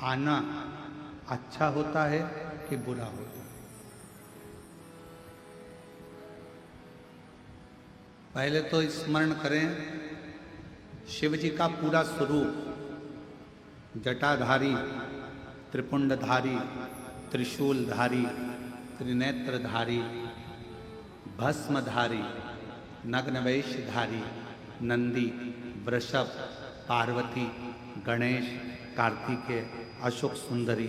आना अच्छा होता है कि बुरा होता है? पहले तो स्मरण करें शिव जी का पूरा स्वरूप, जटाधारी, त्रिपुंडधारी, त्रिशूलधारी, त्रिनेत्रधारी, भस्मधारी, नग्नवेशधारी, नंदी, वृषभ, पार्वती, गणेश, कार्तिकेय, अशोक सुंदरी,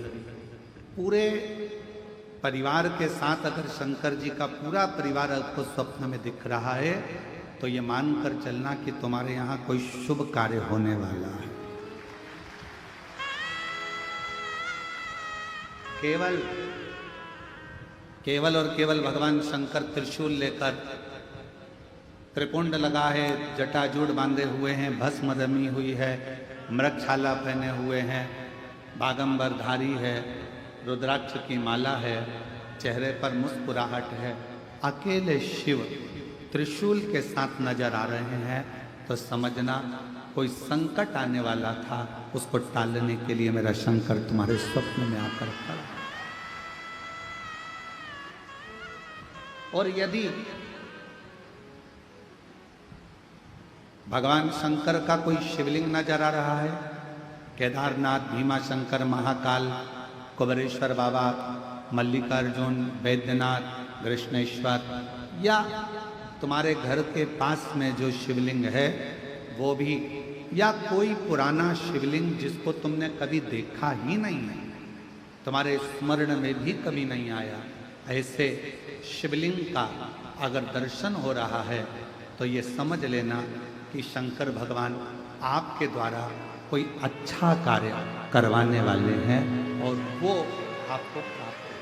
पूरे परिवार के साथ अगर शंकर जी का पूरा परिवार आपको स्वप्न में दिख रहा है तो ये मानकर चलना कि तुम्हारे यहाँ कोई शुभ कार्य होने वाला है। केवल और केवल भगवान शंकर त्रिशूल लेकर, त्रिपुंड लगा है, जटाजूड़ बांधे हुए हैं, भस्म दमी हुई है, मृगछाला पहने हुए हैं, बागंबर धारी है, रुद्राक्ष की माला है, चेहरे पर मुस्कुराहट है, अकेले शिव त्रिशूल के साथ नजर आ रहे हैं तो समझना कोई संकट आने वाला था, उसको टालने के लिए मेरा शंकर तुम्हारे स्वप्न में आकर खड़ा। और यदि भगवान शंकर का कोई शिवलिंग नजर आ रहा है, केदारनाथ, भीमाशंकर, महाकाल, कुबेरेश्वर बाबा, मल्लिकार्जुन, वैद्यनाथ, कृष्णेश्वर, या तुम्हारे घर के पास में जो शिवलिंग है वो भी, या कोई पुराना शिवलिंग जिसको तुमने कभी देखा ही नहीं है, तुम्हारे स्मरण में भी कभी नहीं आया, ऐसे शिवलिंग का अगर दर्शन हो रहा है तो ये समझ लेना कि शंकर भगवान आपके द्वारा कोई अच्छा कार्य करवाने वाले हैं और वो आपको प्राप्त हो,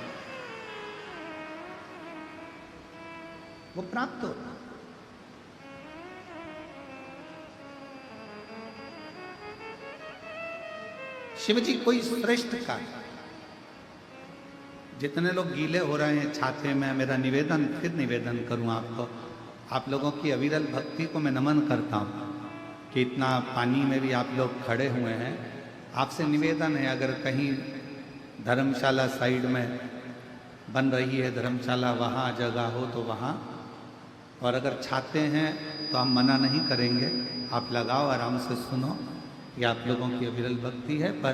वो प्राप्त हो। शिव जी कोई श्रेष्ठ कार्य, जितने लोग गीले हो रहे हैं छाते में, मेरा निवेदन, फिर निवेदन करूं आपको, आप लोगों की अविरल भक्ति को मैं नमन करता हूं कि इतना पानी में भी आप लोग खड़े हुए हैं। आपसे निवेदन है, अगर कहीं धर्मशाला साइड में बन रही है धर्मशाला, वहाँ जगह हो तो वहाँ, और अगर छाते हैं तो हम मना नहीं करेंगे, आप लगाओ, आराम से सुनो, ये आप लोगों की अविरल भक्ति है। पर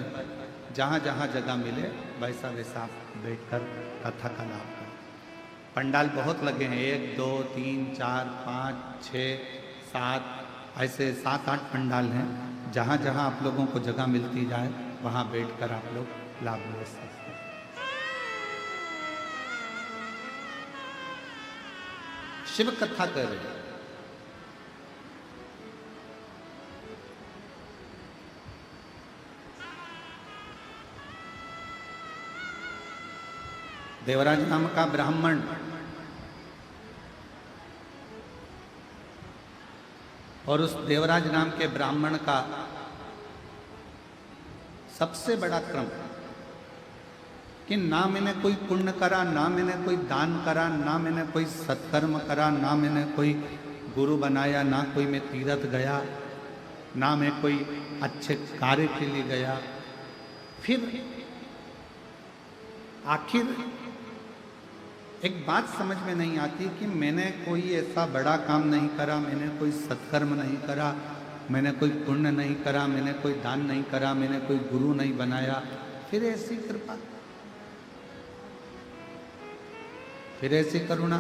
जहाँ जहाँ जगह मिले वैसा वैसा आप बैठकर कथा का लाभ करें। पंडाल बहुत लगे हैं, 1 2 3 4 5 6 7, ऐसे 7-8 पंडाल हैं। जहाँ जहाँ आप लोगों को जगह मिलती जाए वहाँ बैठकर आप लोग लाभ ले सकते हैं। शिव कथा कर रहे हैं। देवराज नाम का ब्राह्मण और उस देवराज नाम के ब्राह्मण का सबसे बड़ा क्रम कि ना मैंने कोई पुण्य करा, ना मैंने कोई दान करा, ना मैंने कोई सत्कर्म करा, ना मैंने कोई गुरु बनाया, ना कोई मैं तीर्थ गया, ना मैं कोई अच्छे कार्य के लिए गया। फिर आखिर एक बात समझ में नहीं आती कि मैंने कोई ऐसा बड़ा काम नहीं करा, मैंने कोई सत्कर्म नहीं करा, मैंने कोई पुण्य नहीं करा, मैंने कोई दान नहीं करा, मैंने कोई गुरु नहीं बनाया, फिर ऐसी कृपा, फिर ऐसी करुणा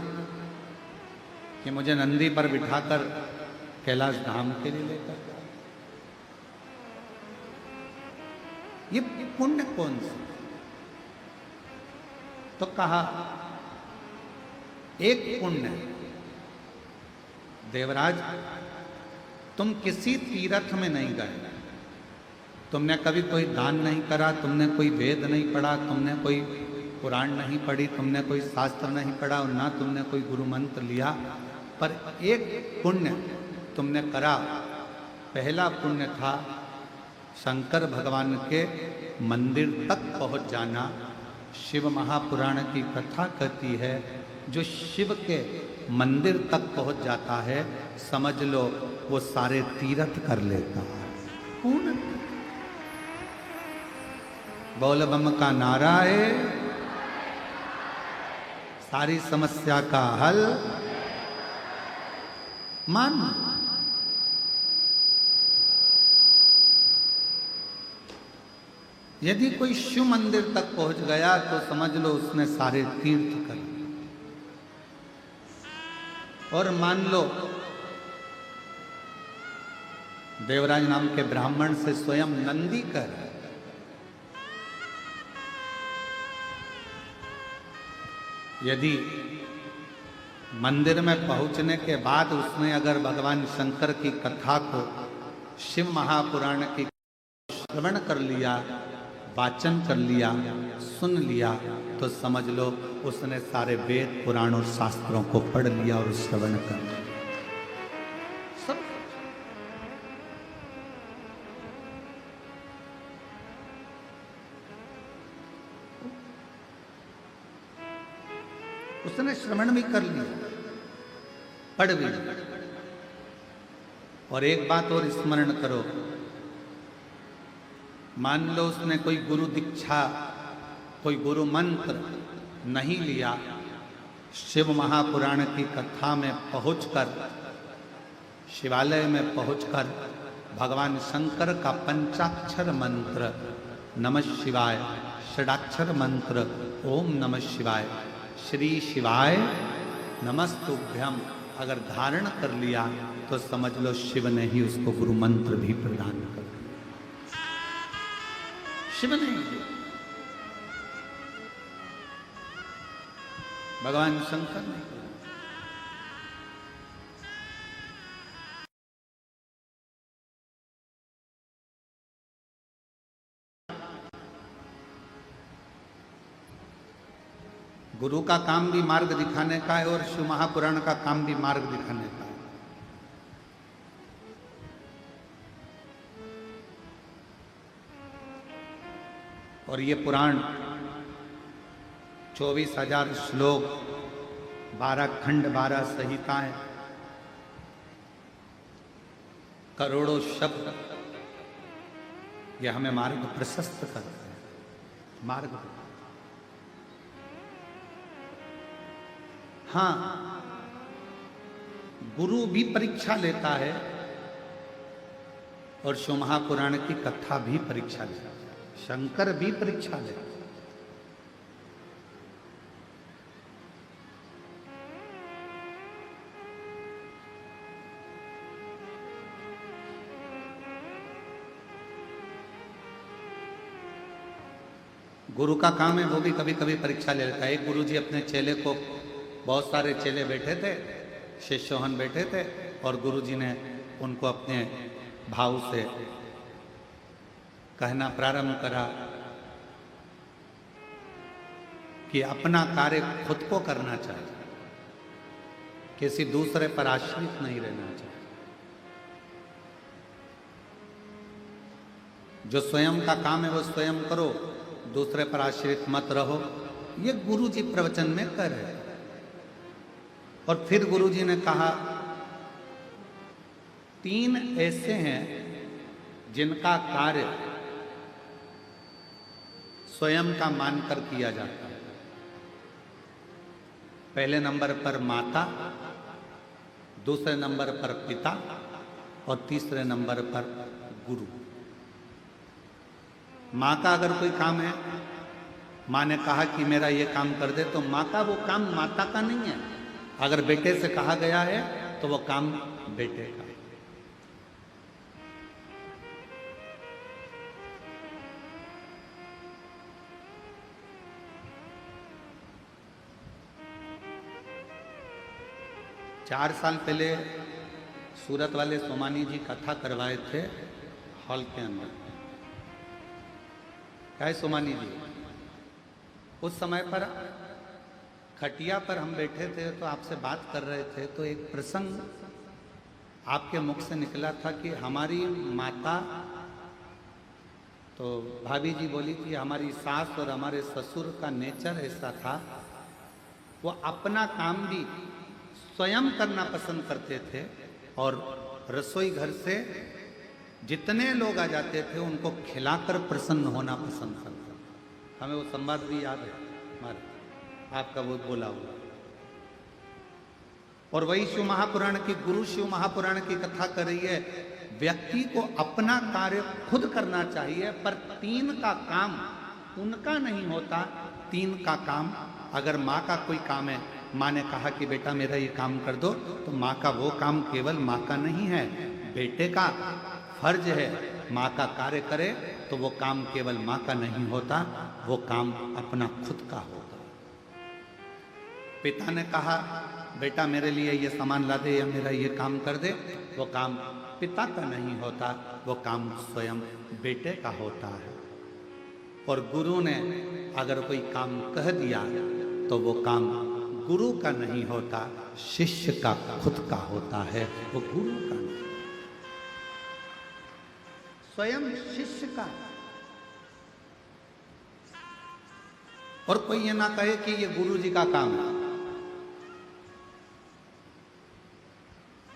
कि मुझे नंदी पर बिठाकर कैलाश धाम के लिए लेकर गया। ये पुण्य कौन सा? तो कहा एक पुण्य, देवराज तुम किसी तीर्थ में नहीं गए, तुमने कभी कोई दान नहीं करा, तुमने कोई वेद नहीं पढ़ा, तुमने कोई पुराण नहीं पढ़ी, तुमने कोई शास्त्र नहीं पढ़ा और ना तुमने कोई गुरु मंत्र लिया, पर एक पुण्य तुमने करा। पहला पुण्य था शंकर भगवान के मंदिर तक पहुंच जाना। शिव महापुराण की कथा कहती है जो शिव के मंदिर तक पहुंच जाता है, समझ लो वो सारे तीर्थ कर लेता है। पूर्ण बोल बम का नारा है, सारी समस्या का हल मान। यदि कोई शिव मंदिर तक पहुंच गया तो समझ लो उसने सारे तीर्थ कर लिए। और मान लो देवराज नाम के ब्राह्मण से स्वयं नंदी कर, यदि मंदिर में पहुंचने के बाद उसने अगर भगवान शंकर की कथा को, शिव महापुराण की श्रवण कर लिया, वाचन कर लिया, सुन लिया, तो समझ लो उसने सारे वेद पुराण और शास्त्रों को पढ़ लिया और श्रवण कर लिया सब। उसने श्रवण भी कर लिया, पढ़ भी लिया। और एक बात और स्मरण करो, मान लो उसने कोई गुरु दीक्षा, कोई गुरु मंत्र नहीं लिया, शिव महापुराण की कथा में पहुंचकर, शिवालय में पहुंचकर भगवान शंकर का पंचाक्षर मंत्र नमः शिवाय, षडाक्षर मंत्र ओम नमः शिवाय, श्री शिवाय नमस्तुभ्यम अगर धारण कर लिया तो समझ लो शिव ने ही उसको गुरु मंत्र भी प्रदान कर दिया। शिव ने, भगवान शंकर ने। गुरु का काम भी मार्ग दिखाने का है और शिव महापुराण का काम भी मार्ग दिखाने का है। और ये पुराण 24,000 श्लोक, 12 खंड, 12 संहिताएं, करोड़ों शब्द, ये हमें मार्ग प्रशस्त करते हैं, मार्ग। हाँ, गुरु भी परीक्षा लेता है और शिव महापुराण की कथा भी परीक्षा लेता है, शंकर भी परीक्षा लेता है। गुरु का काम है वो भी कभी कभी परीक्षा ले लेता है। एक गुरु जी अपने चेले को, बहुत सारे चेले बैठे थे, शिष्योहन बैठे थे, और गुरु जी ने उनको अपने भाव से कहना प्रारंभ करा कि अपना कार्य खुद को करना चाहिए, किसी दूसरे पर आश्रित नहीं रहना चाहिए। जो स्वयं का काम है वो स्वयं करो, दूसरे पर आश्रित मत रहो। ये गुरु जी प्रवचन में कर रहे। और फिर गुरु जी ने कहा, 3 ऐसे हैं जिनका कार्य स्वयं का मानकर किया जाता है। पहले नंबर पर माता, दूसरे नंबर पर पिता और तीसरे नंबर पर गुरु। माँ का अगर कोई काम है, माँ ने कहा कि मेरा ये काम कर दे, तो माँ का वो काम माता का नहीं है। अगर बेटे से कहा गया है तो वो काम बेटे का। चार साल पहले सूरत वाले सोमानी जी कथा करवाए थे हॉल के अंदर। क्या है सोमानी जी, उस समय पर खटिया पर हम बैठे थे तो आपसे बात कर रहे थे, तो एक प्रसंग आपके मुख से निकला था कि हमारी माता, तो भाभी जी बोली थी हमारी सास और हमारे ससुर का नेचर ऐसा था, वो अपना काम भी स्वयं करना पसंद करते थे और रसोई घर से जितने लोग आ जाते थे उनको खिलाकर प्रसन्न होना पसंद करते थे। हमें वो संवाद भी याद है हमारा, आपका वो बोला हुआ। और वही शिव महापुराण की, गुरु शिव महापुराण की कथा कर रही है, व्यक्ति को अपना कार्य खुद करना चाहिए, पर 3 का काम उनका नहीं होता। 3 का काम, अगर माँ का कोई काम है, माँ ने कहा कि बेटा मेरा ये काम कर दो, तो माँ का वो काम केवल माँ का नहीं है, बेटे का फर्ज है माँ का कार्य करे, तो वो काम केवल माँ का नहीं होता, वो काम अपना खुद का होगा। पिता ने कहा बेटा मेरे लिए ये सामान ला दे या मेरा ये काम कर दे, वो काम पिता का नहीं होता, वो काम स्वयं बेटे का होता है। और गुरु ने अगर कोई काम कह दिया तो वो काम गुरु का नहीं होता, शिष्य का खुद का होता है, वो गुरु का नहीं, स्वयं शिष्य का। और कोई ये ना कहे कि ये गुरु जी का काम है।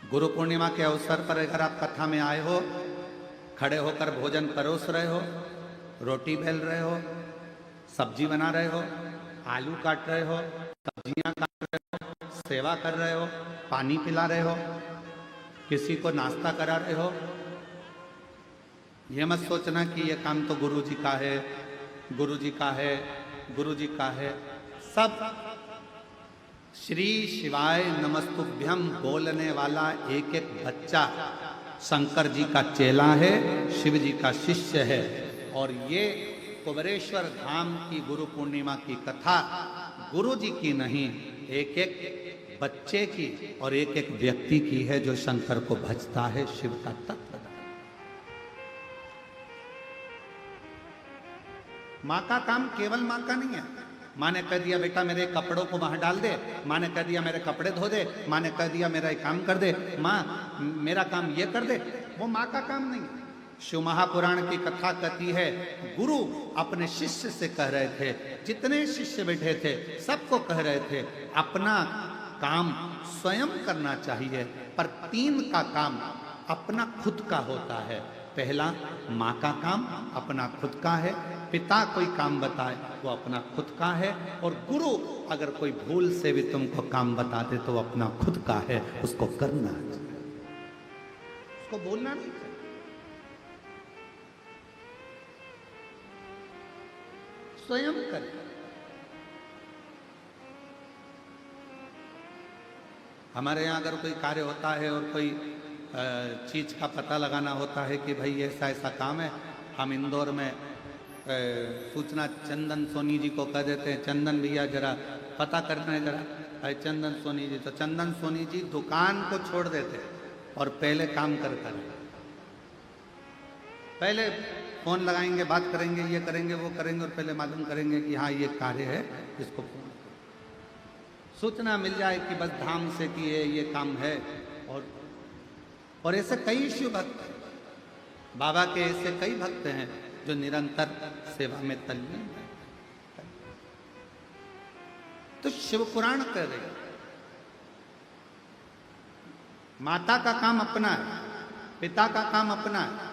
गुरु पूर्णिमा के अवसर पर अगर आप कथा में आए हो, खड़े होकर भोजन परोस रहे हो, रोटी बेल रहे हो, सब्जी बना रहे हो, आलू काट रहे हो, सब्जियां काट रहे हो, सेवा कर रहे हो, पानी पिला रहे हो, किसी को नाश्ता करा रहे हो, ये मत सोचना कि ये काम तो गुरु जी का है, गुरु जी का है, गुरु जी का है। सब श्री शिवाय नमस्तुभ्यम बोलने वाला एक एक बच्चा शंकर जी का चेला है, शिव जी का शिष्य है। और ये कुबेरेश्वर धाम की गुरु पूर्णिमा की कथा गुरु जी की नहीं, एक एक बच्चे की और एक एक व्यक्ति की है जो शंकर को भजता है, शिव का तत्व। माँ का काम केवल माँ का नहीं है। माँ ने कह दिया बेटा मेरे कपड़ों को वहां डाल दे, माँ ने कह दिया मेरे कपड़े धो दे, माँ ने कह दिया मेरा काम कर दे, माँ मेरा काम ये कर दे, वो माँ का काम नहीं। शिव महापुराण की कथा कहती है गुरु अपने शिष्य से कह रहे थे, जितने शिष्य बैठे थे सबको कह रहे थे अपना काम स्वयं करना चाहिए, पर 3 का काम अपना खुद का होता है। पहला माँ का काम अपना खुद का है, पिता कोई काम बताए वो अपना खुद का है, और गुरु अगर कोई भूल से भी तुमको काम बता दे तो वो अपना खुद का है, उसको करना चाहिए, उसको बोलना नहीं चाहिए। स्वयं करे। हमारे यहाँ अगर कोई कार्य होता है और कोई चीज का पता लगाना होता है कि भाई ऐसा ऐसा काम है, हम इंदौर में सूचना चंदन सोनी जी को कह देते हैं, चंदन भैया जरा पता करना है जरा, अरे चंदन सोनी जी, तो चंदन सोनी जी दुकान को छोड़ देते और पहले काम कर पहले फोन लगाएंगे, बात करेंगे, ये करेंगे वो करेंगे, और पहले मालूम करेंगे कि हाँ ये कार्य है, इसको सूचना मिल जाए कि बस धाम से कि ये काम है। और ऐसे कई शिव भक्त, बाबा के ऐसे कई भक्त हैं जो निरंतर सेवा में तल्लीन है। तो शिव पुराण कह रहे हैं माता का काम अपना है, पिता का काम अपना है,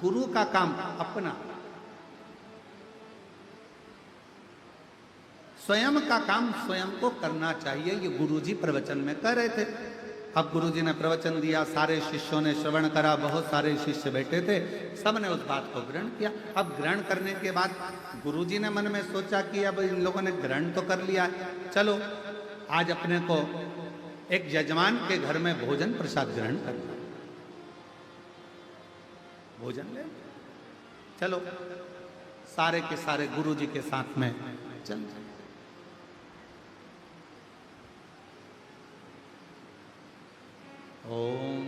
गुरु का काम अपना, स्वयं का काम स्वयं को करना चाहिए। ये गुरुजी प्रवचन में कह रहे थे। अब गुरुजी ने प्रवचन दिया, सारे शिष्यों ने श्रवण करा, बहुत सारे शिष्य बैठे थे, सब ने उस बात को ग्रहण किया। अब ग्रहण करने के बाद गुरुजी ने मन में सोचा कि अब इन लोगों ने ग्रहण तो कर लिया है, चलो आज अपने को एक यजमान के घर में भोजन प्रसाद ग्रहण करना, भोजन ले, चलो सारे के सारे गुरुजी के साथ में चल। ओम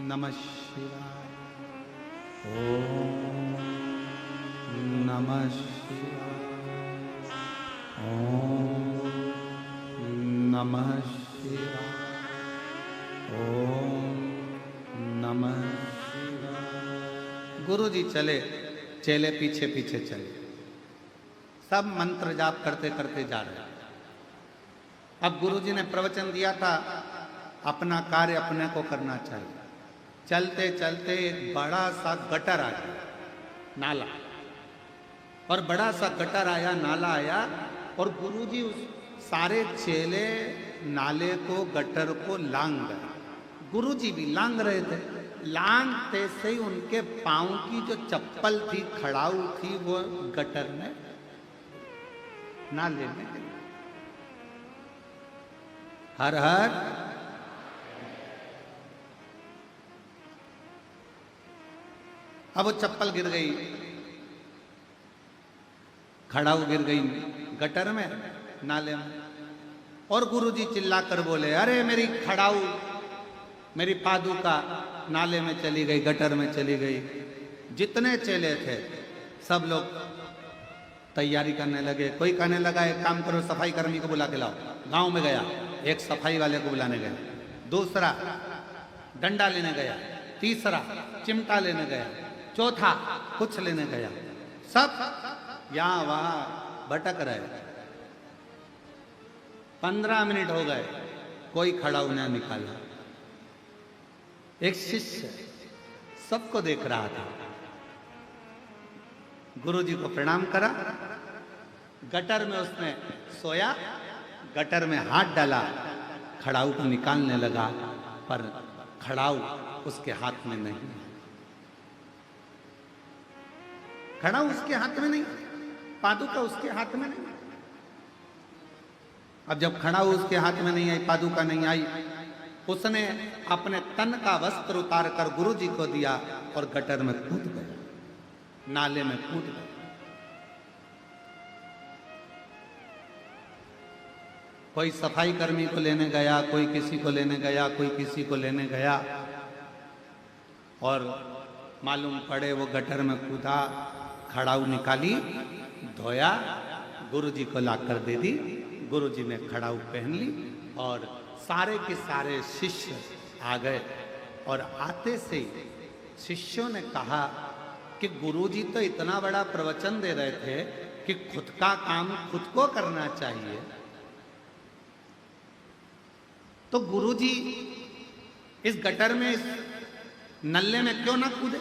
नमः शिवाय, ओम नमः शिवाय, ओम नमः शिवाय, ओम नमः शिवाय। गुरु जी चले, चेले पीछे पीछे चले, सब मंत्र जाप करते करते जा रहे। अब गुरु जी ने प्रवचन दिया था अपना कार्य अपने को करना चाहिए। चलते चलते एक बड़ा सा गटर आ गया, नाला, और बड़ा सा गटर आया, नाला आया, और गुरुजी उस सारे चेले नाले को, गटर को लांग गए। गुरुजी भी लांग रहे थे। लांगते से ही उनके पांव की जो चप्पल थी, खड़ाऊ थी, वो गटर में, नाले में गिरी। हर हर अब वो चप्पल गिर गई, खड़ाऊ गिर गई गटर में, नाले में, और गुरुजी चिल्ला कर बोले, अरे मेरी खड़ाऊ, मेरी पादुका नाले में चली गई, गटर में चली गई। जितने चेले थे सब लोग तैयारी करने लगे। कोई कहने लगा एक काम करो, सफाई कर्मी को बुला के लाओ। गांव में गया, एक सफाई वाले को बुलाने गया। दूसरा डंडा लेने गया। तीसरा चिमटा लेने गया। चौथा कुछ लेने गया। सब यहां वहां भटक रहे। 15 मिनट हो गए, कोई खड़ाऊ न निकाला। एक शिष्य सबको देख रहा था। गुरुजी को प्रणाम करा, गटर में उसने सोया, गटर में हाथ डाला, खड़ाऊ को निकालने लगा, पर खड़ाऊ उसके हाथ में नहीं। खड़ाऊ उसके हाथ में नहीं, पादुका उसके हाथ में नहीं। अब जब खड़ाऊ उसके हाथ में नहीं आई, पादुका नहीं आई, उसने अपने तन का वस्त्र उतार कर गुरुजी को दिया और गटर में कूद गया, नाले में कूद गया। कोई सफाई कर्मी को लेने गया, कोई किसी को लेने गया, कोई किसी को लेने गया, और मालूम पड़े वो गटर में कूदा, खड़ाऊ निकाली, धोया, गुरुजी को लाकर दे दी। गुरुजी ने खड़ाऊ पहन ली और सारे के सारे शिष्य आ गए। और आते से शिष्यों ने कहा कि गुरुजी तो इतना बड़ा प्रवचन दे रहे थे कि खुद का काम खुद को करना चाहिए, तो गुरुजी इस गटर में, इस नल्ले में क्यों ना कूदे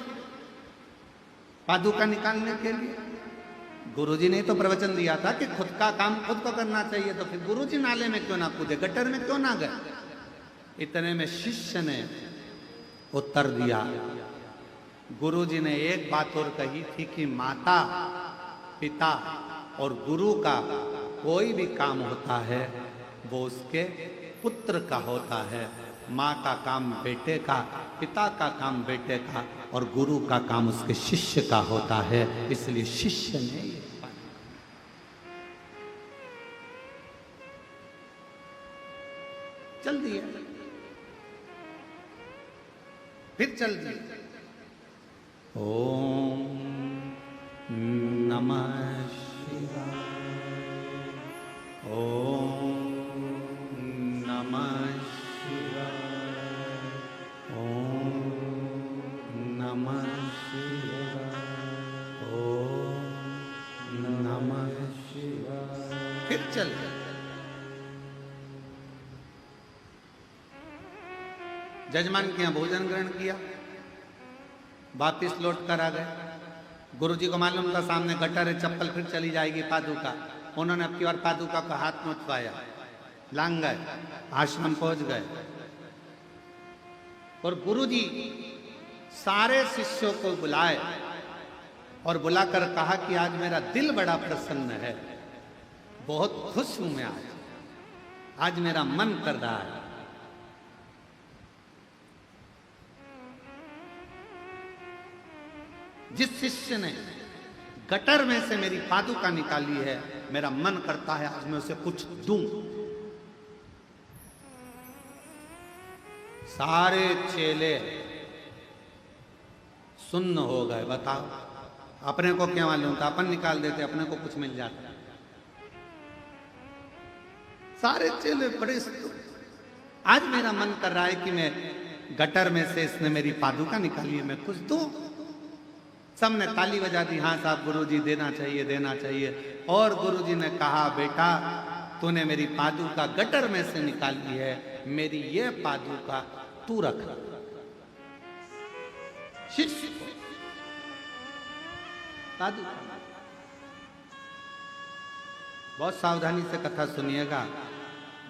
पादुका निकालने के लिए? गुरुजी ने तो प्रवचन दिया था कि खुद का काम खुद को करना चाहिए, तो फिर गुरुजी नाले में क्यों ना कूदे, गटर में क्यों ना गए? इतने में शिष्य ने उत्तर दिया, गुरुजी ने एक बात और कही थी कि माता, पिता और गुरु का कोई भी काम होता है वो उसके पुत्र का होता है। माँ का काम बेटे का, पिता का काम बेटे का, और गुरु का काम उसके शिष्य का होता है। इसलिए शिष्य ने चल दिया, फिर चल दिया। ओम नमः शिवाय, ओम नमः शिवाय, ओम नमः शिवाय, ओम नमः शिवाय। फिर चल गए। जजमान के यहाँ भोजन ग्रहण किया, वापिस लौट कर आ गए। गुरुजी को मालूम था सामने गटर है, चप्पल फिर चली जाएगी पादुका। उन्होंने अब की बार पादुका को हाथ में उठवाया, लांग गए, आश्रम पहुंच गए। और गुरुजी सारे शिष्यों को बुलाए और बुलाकर कहा कि आज मेरा दिल बड़ा प्रसन्न है, बहुत खुश हूं मैं आज मेरा मन कर रहा है। जिस शिष्य ने गटर में से मेरी पादुका निकाली है, मेरा मन करता है आज मैं उसे कुछ दूं। सारे चेले सुन्न हो गए। बताओ, अपने को क्या मालूम था, अपन निकाल देते, अपने को कुछ मिल जाता। सारे चेले बड़े, आज मेरा मन कर रहा है कि मैं गटर में से इसने मेरी पादुका निकाली है, मैं कुछ दूं। सबने ताली बजा दी, हाँ साहब गुरुजी देना चाहिए, देना चाहिए। और गुरुजी ने कहा, बेटा तूने मेरी पादुका गटर में से निकाली है, मेरी ये पादुका तू रख। शिष्य पादुका बहुत सावधानी से कथा सुनिएगा।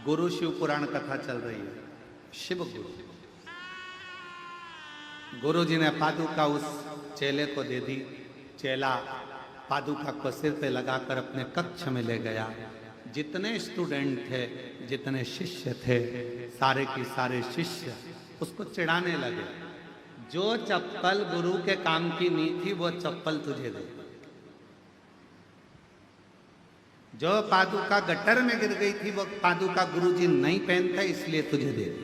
गुरु शिव पुराण कथा चल रही है। शिव गुरु, गुरु जी ने पादुका उस चेले को दे दी। चेला पादुका को सिर पे लगाकर अपने कक्ष में ले गया। जितने स्टूडेंट थे, जितने शिष्य थे, सारे के सारे शिष्य उसको चिढ़ाने लगे। जो चप्पल गुरु के काम की नहीं थी वो चप्पल तुझे दे। जो पादुका गटर में गिर गई थी वो पादुका गुरुजी नहीं पहनते इसलिए तुझे दे दी।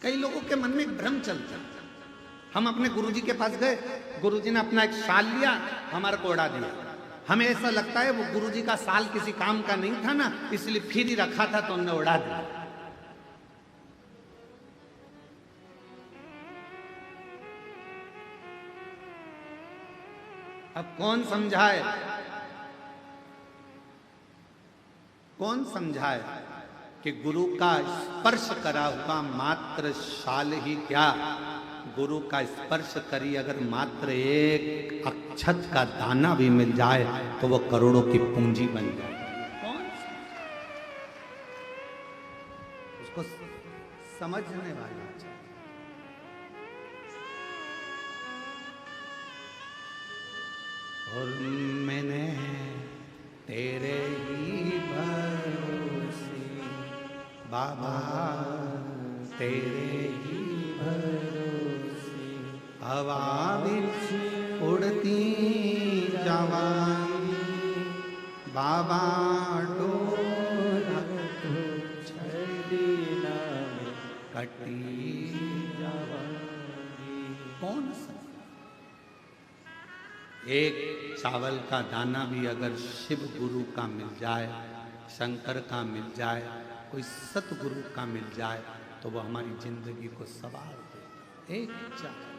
कई लोगों के मन में एक भ्रम चलता है। हम अपने गुरुजी के पास गए, गुरुजी ने अपना एक शाल लिया, हमारे को उड़ा दिया। हमें ऐसा लगता है वो गुरुजी का शाल किसी काम का नहीं था ना, इसलिए फिर ही रखा था तो उन्होंने उड़ा दिया। अब कौन समझाए, कौन समझाए कि गुरु का स्पर्श करा हुआ मात्र शाल ही क्या, गुरु का स्पर्श करी अगर मात्र एक अक्षत का दाना भी मिल जाए तो वो करोड़ों की पूंजी बन जाए। कौन उसको समझने वाला चाहिए। और मैंने तेरे ही भरोसे बाबा, तेरे ही भरोसे हवा बिच उड़ती जवानी बाबा डोला छड़ीना में कटी जवानी। कौन सा एक चावल का दाना भी अगर शिव गुरु का मिल जाए, शंकर का मिल जाए, कोई सतगुरु का मिल जाए तो वो हमारी जिंदगी को सवार दे। एक चावल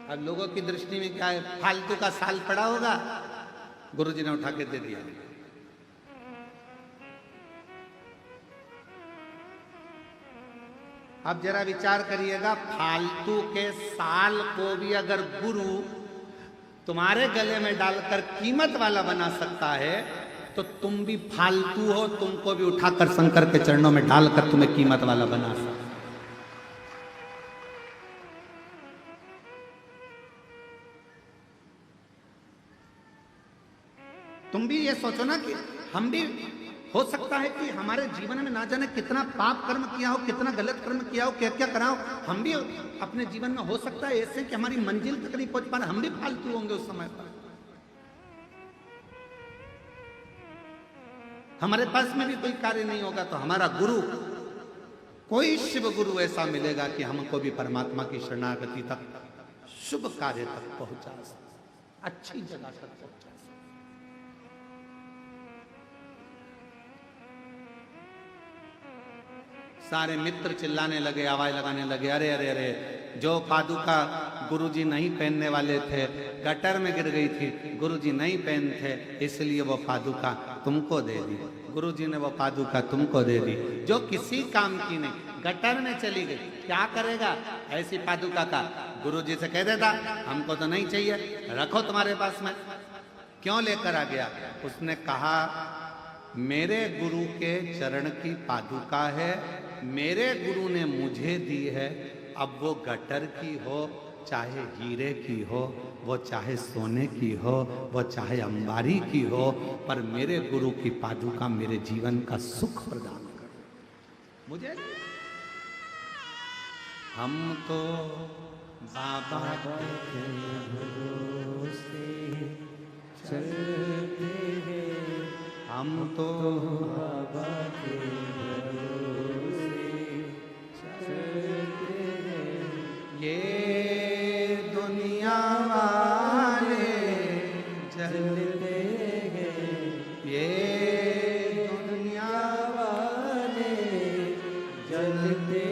अब लोगों की दृष्टि में क्या है, फालतू का साल पड़ा होगा, गुरु जी ने उठा के दे दिया। अब जरा विचार करिएगा, फालतू के साल को भी अगर गुरु तुम्हारे गले में डालकर कीमत वाला बना सकता है तो तुम भी फालतू हो, तुमको भी उठाकर शंकर के चरणों में डालकर तुम्हें कीमत वाला बना सकता। तुम भी ये सोचो ना कि हम भी हो सकता है कि हमारे जीवन में ना जाने कितना पाप कर्म किया हो, कितना गलत कर्म किया हो, क्या क्या करा हो, हम भी अपने जीवन में हो सकता है ऐसे कि हमारी मंजिल तक नहीं पहुंच पा रहे, हम भी फालतू होंगे उस समय पर। हमारे पास में भी कोई कार्य नहीं होगा तो हमारा गुरु, कोई शिव गुरु ऐसा मिलेगा कि हमको भी परमात्मा की शरणागति तक, शुभ कार्य तक पहुंचा सकता, अच्छी जगह तक पहुंचा सकता। सारे मित्र चिल्लाने लगे, आवाज लगाने लगे, अरे अरे अरे, जो पादुका गुरुजी नहीं पहनने वाले थे, गटर में गिर गई थी, गुरुजी नहीं पहनते इसलिए वो पादुका तुमको दे दी। गुरुजी ने वो पादुका तुमको दे दी जो किसी काम की नहीं, गटर में चली गई, क्या करेगा ऐसी पादुका का? गुरुजी से कह देता हमको तो नहीं चाहिए, रखो तुम्हारे पास में। क्यों लेकर आ गया? उसने कहा मेरे गुरु के चरण की पादुका है, मेरे गुरु ने मुझे दी है, अब वो गटर की हो, चाहे हीरे की हो, वो चाहे सोने की हो, वो चाहे अंबारी की हो, पर मेरे गुरु की पादुका मेरे जीवन का सुख प्रदान कर मुझे। हम तो बाबा के भरोसे चलते हैं, हम तो बाबा के ये दुनिया वाले जलते हैं, ये दुनिया वाले जलते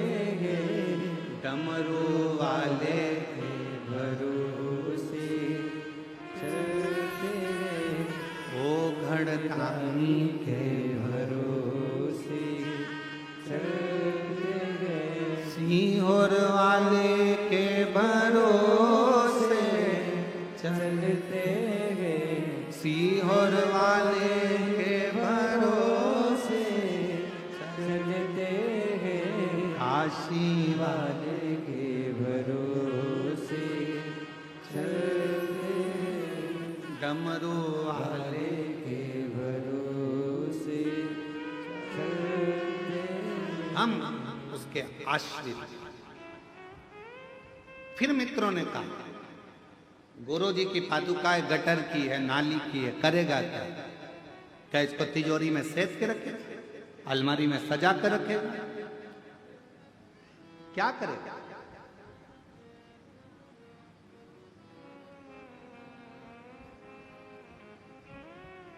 हैं, डमरू वाले के भरोसे चलते हैं, ओ घड़तानी के भरोसे चलते हम उसके आश्रित। फिर मित्रों ने कहा, गुरु जी की पादुकाएं गटर की है, नाली की है, करेगा क्या? क्या इसको तिजोरी में सेफ के रखे, अलमारी में सजा कर रखेगा? क्या करेगा?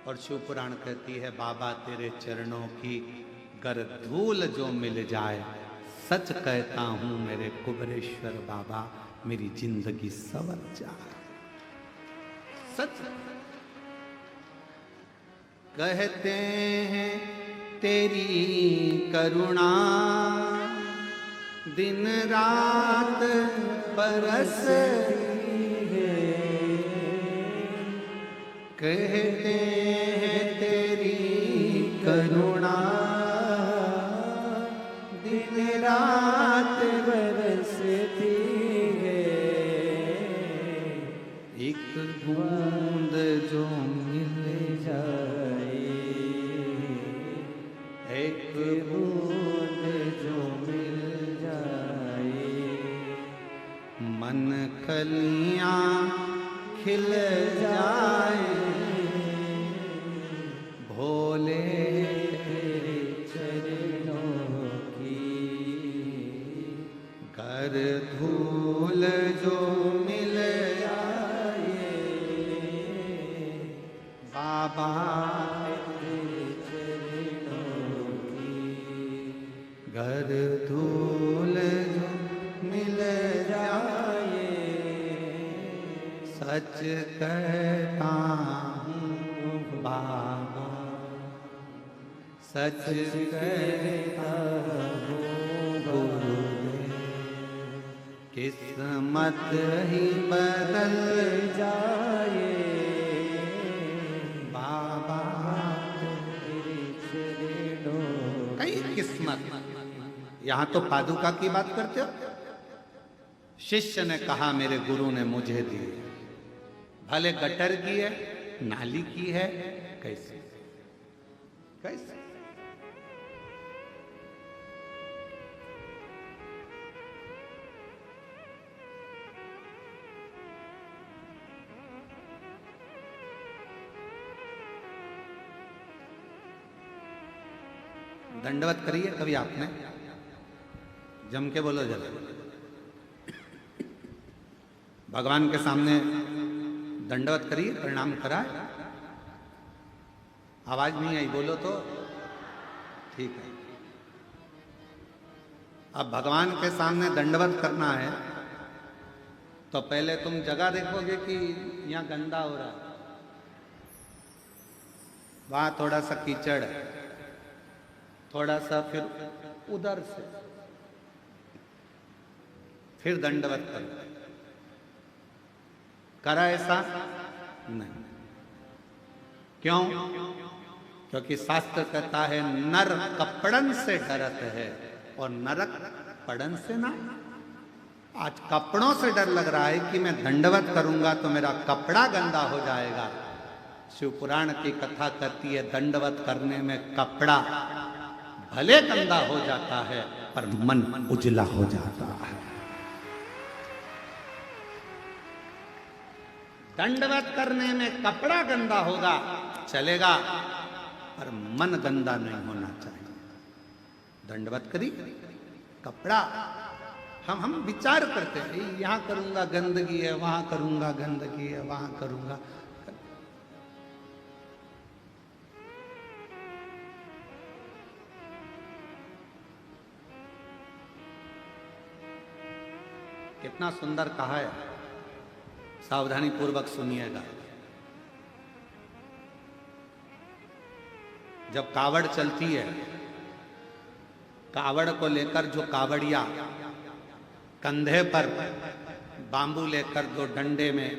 और शिव पुराण कहती है, बाबा तेरे चरणों की गर धूल जो मिल जाए, सच कहता हूं मेरे कुबरेश्वर बाबा, मेरी जिंदगी संवर जाए। सच कहते हैं तेरी करुणा दिन रात बरसती है, कहते हैं तेरी करुणा दिन रात बरसती है, एक बूंद जो मिल जाए, एक बूंद जो मिल जाए, मन कलियां खिल जाए, भोले तेरे चरणों की कर धूल जो मिल जाए, बाबा तेरे चरणों की घर धूल जो मिल जाए, सच कहता हूँ बाबा, सच कहता हूँ गुरुदेव, किस्मत ही बदल जाए, बाबा तेरे चरणों। कई किस्मत। यहां तो पादुका की बात करते हो। शिष्य ने कहा मेरे गुरु ने मुझे दी, भले गटर की है, नाली की है, कैसे कैसे? दंडवत करिए कभी आपने? जम के बोलो जरा। भगवान के सामने दंडवत करिए, प्रणाम कराए। आवाज नहीं आई, बोलो तो ठीक है। अब भगवान के सामने दंडवत करना है तो पहले तुम जगह देखोगे कि यहां गंदा हो रहा है, वहां थोड़ा सा कीचड़, थोड़ा सा फिर उधर से फिर दंडवत करो। करा ऐसा नहीं। क्यों? क्योंकि शास्त्र कहता है नर कपड़न से डरत है और नरक पड़न से ना। आज कपड़ों से डर लग रहा है कि मैं दंडवत करूंगा तो मेरा कपड़ा गंदा हो जाएगा। शिव पुराण की कथा कहती है दंडवत करने में कपड़ा भले गंदा हो जाता है पर मन उजला हो जाता है। दंडवत करने में कपड़ा गंदा होगा चलेगा पर मन गंदा नहीं होना चाहिए। दंडवत करी कपड़ा हम विचार करते हैं यहां करूंगा गंदगी है, वहां करूंगा गंदगी है, वहां करूंगा। कितना सुंदर कहा है, सावधानी पूर्वक सुनिएगा। जब कावड़ चलती है, कावड़ को लेकर जो कावड़िया कंधे पर बांबू लेकर दो डंडे में,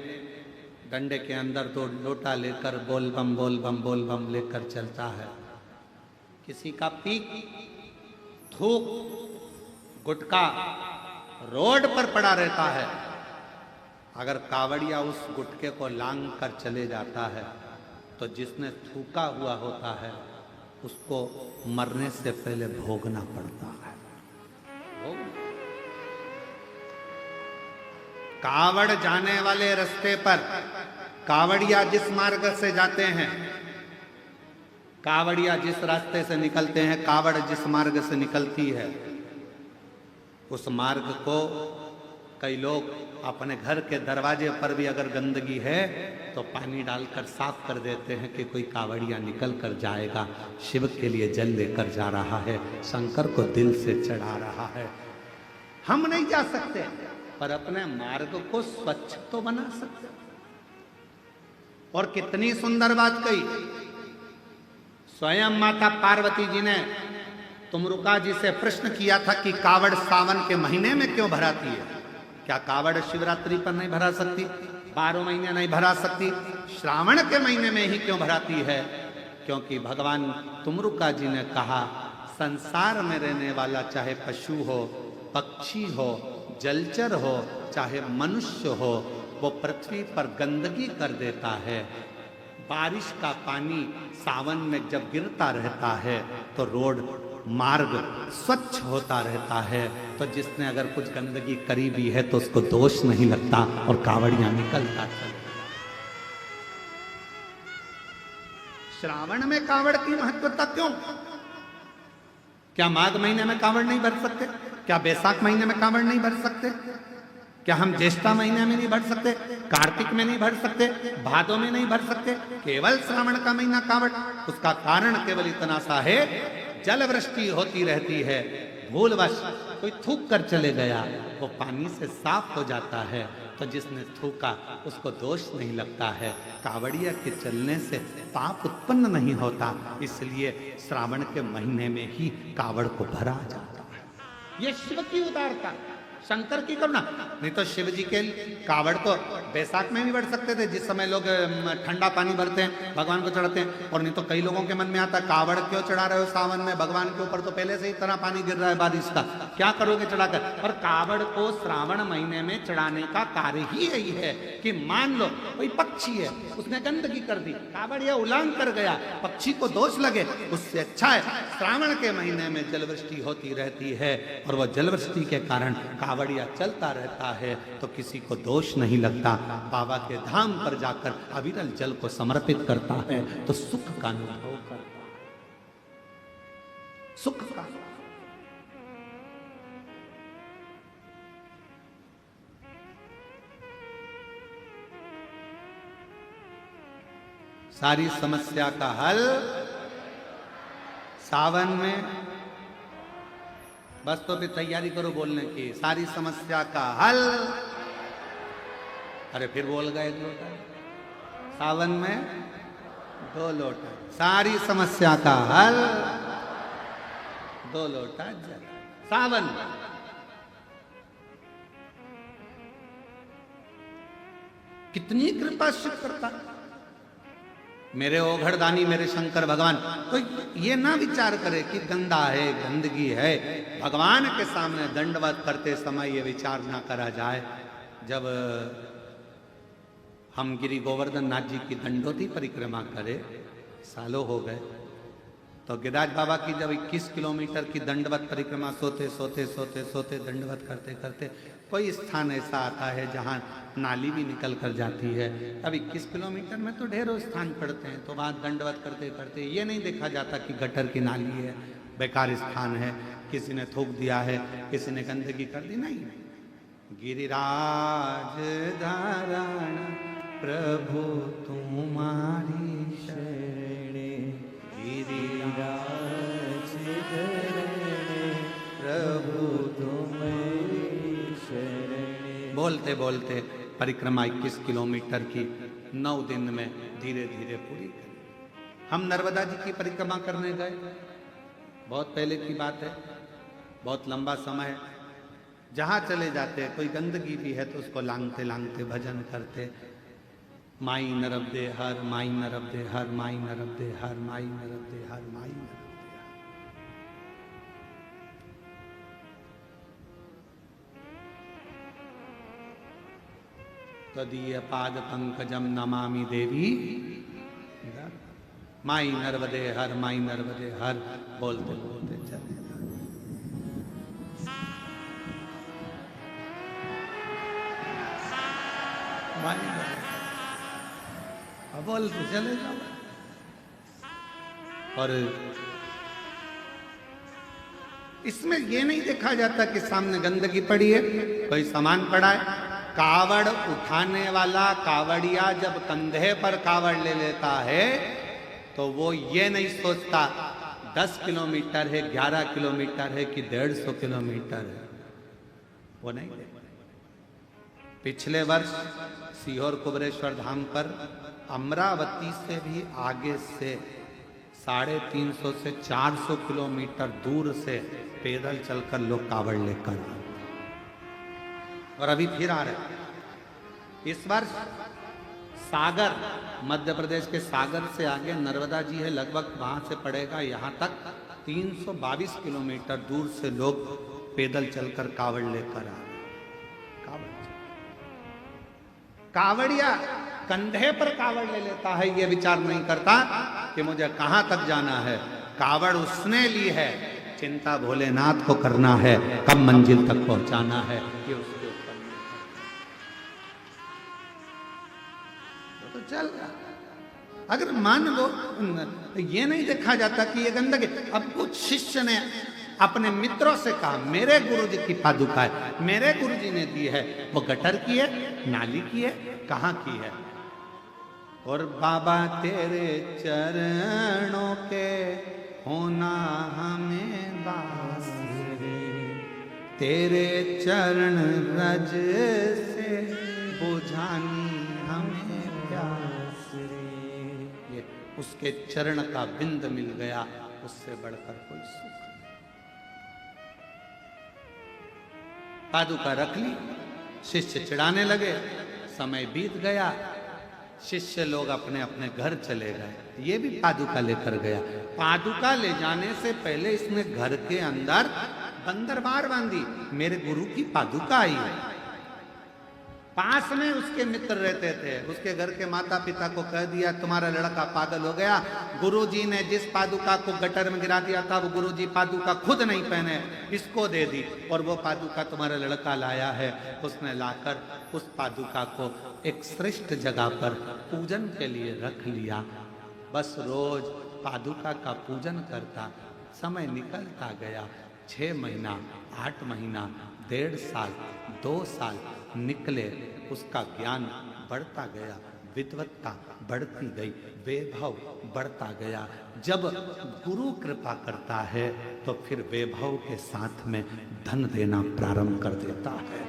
डंडे के अंदर दो लोटा लेकर बोल बम लेकर चलता है। किसी का पीक, थूक, गुटका रोड पर पड़ा रहता है। अगर कावड़िया उस गुटके को लांग कर चले जाता है तो जिसने थूका हुआ होता है उसको मरने से पहले भोगना पड़ता है। कावड़ जाने वाले रास्ते पर कावड़िया जिस मार्ग से जाते हैं, कावड़िया जिस रास्ते से निकलते हैं, कावड़ जिस मार्ग से निकलती है, उस मार्ग को कई लोग अपने घर के दरवाजे पर भी अगर गंदगी है तो पानी डालकर साफ कर देते हैं कि कोई कावड़िया निकल कर जाएगा, शिव के लिए जल लेकर जा रहा है, शंकर को दिल से चढ़ा रहा है। हम नहीं जा सकते पर अपने मार्ग को स्वच्छ तो बना सकते। और कितनी सुंदर बात कही स्वयं माता पार्वती जी ने तुमरुका जी से प्रश्न किया था कि कावड़ सावन के महीने में क्यों भराती है? क्या कावड़ शिवरात्रि पर नहीं भरा सकती, 12 महीने नहीं भरा सकती, श्रावण के महीने में ही क्यों भराती है? क्योंकि भगवान तुमरुका जी ने कहा संसार में रहने वाला चाहे पशु हो, पक्षी हो, जलचर हो, चाहे मनुष्य हो, वो पृथ्वी पर गंदगी कर देता है। बारिश का पानी सावन में जब गिरता रहता है तो रोड मार्ग स्वच्छ होता रहता है, तो जिसने अगर कुछ गंदगी करी भी है तो उसको दोष नहीं लगता और कावड़ियां निकलता चले। श्रावण में कावड़ की महत्वता क्यों? क्या माघ महीने में कावड़ नहीं भर सकते? क्या बैसाख महीने में कावड़ नहीं भर सकते? क्या हम ज्येष्ठा महीने में नहीं भर सकते? कार्तिक में नहीं भर सकते? भादों में नहीं भर सकते? केवल श्रावण का महीना कावड़? उसका कारण केवल इतना सा है, जल वृष्टि होती रहती है, भूलवश कोई थूक कर चले गया, वो पानी से साफ हो जाता है, तो जिसने थूका उसको दोष नहीं लगता है। कावड़िया के चलने से पाप उत्पन्न नहीं होता, इसलिए श्रावण के महीने में ही कावड़ को भरा जाता है। ये शिव की उदारता, शंकर की करुणा। नहीं तो शिव जी के कावड़ तो बैसाख में भी बढ़ सकते थे, जिस समय लोग ठंडा पानी भरते हैं, भगवान को चढ़ाते हैं। और नहीं तो कई लोगों के मन में आता है कावड़ क्यों चढ़ा रहे हो सावन में, भगवान के ऊपर तो पहले से ही इतना पानी गिर रहा है बारिश का, क्या करोगे चढ़ाकर? और कावड़ को श्रावण महीने में चढ़ाने का कार्य ही यही है कि मान लो कोई पक्षी है, उसने गंदगी कर दी, कावड़ यह उलांग कर गया, पक्षी को दोष लगे, उससे अच्छा है श्रावण के महीने में जलवृष्टि होती रहती है और वह जलवृष्टि के कारण कावड़िया चलता रहता है, तो किसी को दोष नहीं लगता। बाबा के धाम पर जाकर अविरल जल को समर्पित करता है तो सुख का अनुभव करता है, सुख का। सारी समस्या का हल सावन में। बस तो भी तैयारी करो बोलने की, सारी समस्या का हल। अरे फिर बोल गए 1 लोटा, सावन में 2 लोटा, सारी समस्या का हल 2 लोटा जल सावन में। कितनी कृपा शिव करता, मेरे ओघड़दानी मेरे शंकर भगवान। तो ये ना विचार करे कि गंदा है, गंदगी है, भगवान के सामने दंडवत करते समय ये विचार ना करा जाए। जब हम गिरी गोवर्धन नाथ जी की दंडोती परिक्रमा करे, सालों हो गए, तो गिरिराज बाबा की जब 21 किलोमीटर की दंडवत परिक्रमा सोते सोते सोते सोते दंडवत करते करते कोई स्थान ऐसा आता है जहाँ नाली भी निकल कर जाती है। अब 21 किलोमीटर में तो ढेरों स्थान पड़ते हैं, तो वहाँ दंडवत करते करते ये नहीं देखा जाता कि गटर की नाली है, बेकार स्थान है, किसी ने थूक दिया है, किसी ने गंदगी कर दी, नहीं। गिरिराज धारण प्रभु तुम्हारी शरणे, गिरिराज धरण प्रभु तुम्हारी शरणे। बोलते बोलते परिक्रमा 21 किलोमीटर की 9 दिन में धीरे धीरे पूरी करी। हम नर्मदा जी की परिक्रमा करने गए, बहुत पहले की बात है, बहुत लंबा समय है। जहाँ चले जाते कोई गंदगी भी है तो उसको लांगते लांगते भजन करते, माई नरब दे हर, माई नरब दे हर, माई नरब दे हर, माई नरब दे हर, माई नरब दे हर। तदीय पाद पंकजम नमामि देवी। माई नर्मदे हर, माई नर्मदे हर बोलते बोलते चले माई नर्मदे, अब बोलते चले जाओ। और इसमें यह नहीं देखा जाता कि सामने गंदगी पड़ी है, कोई सामान पड़ा है। कावड़ उठाने वाला कावड़िया जब कंधे पर कावड़ ले लेता है तो वो ये नहीं सोचता 10 किलोमीटर है, 11 किलोमीटर है कि 150 किलोमीटर है, वो नहीं देखता। पिछले वर्ष सीहोर कुबरेश्वर धाम पर अमरावती से भी आगे से 350 से 400 किलोमीटर दूर से पैदल चलकर लोग कावड़ लेकर, और अभी फिर आ रहे। इस वर्ष सागर, मध्य प्रदेश के सागर से आगे नर्मदा जी है, लगभग वहां से पड़ेगा यहां तक 322 किलोमीटर दूर से लोग पैदल चलकर कावड़ लेकर आ रहे। कावड़िया कंधे पर कावड़ ले लेता है, ये विचार नहीं करता कि मुझे कहां तक जाना है। कावड़ उसने ली है, चिंता भोलेनाथ को करना है, कब मंजिल तक पहुंचाना है ये उसके ऊपर। तो चल अगर मान लो, ये नहीं देखा जाता कि ये गंदगी। अब कुछ शिष्य ने अपने मित्रों से कहा मेरे गुरुजी की पादुका है, मेरे गुरुजी ने दी है, वो गटर की है, नाली की है, कहाँ की है? और बाबा तेरे चरणों के होना हमें दास रे, तेरे चरण रज से बुझानी हमें प्यास रे। ये उसके चरण का बिंद मिल गया, उससे बढ़कर कोई सुख। पादुका रख ली, शिष्य चिढ़ाने लगे, समय बीत गया, शिष्य लोग अपने अपने घर चले गए। ये भी पादुका लेकर गया। पादुका ले जाने से पहले इसने घर के अंदर बंदरबार बांधी, मेरे गुरु की पादुका आई है। पास में उसके मित्र रहते थे, उसके घर के माता पिता को कह दिया तुम्हारा लड़का पागल हो गया, गुरुजी ने जिस पादुका को गटर में गिरा दिया था वो गुरुजी पादुका खुद नहीं पहने, इसको दे दी, और वो पादुका तुम्हारा लड़का लाया है। उसने लाकर उस पादुका को एक श्रेष्ठ जगह पर पूजन के लिए रख लिया। बस रोज पादुका का पूजन करता। समय निकलता गया, 6 महीना, 8 महीना, 1.5 साल, 2 साल निकले। उसका ज्ञान बढ़ता गया, विद्वत्ता बढ़ती गई, वैभव बढ़ता गया। जब गुरु कृपा करता है तो फिर वैभव के साथ में धन देना प्रारंभ कर देता है।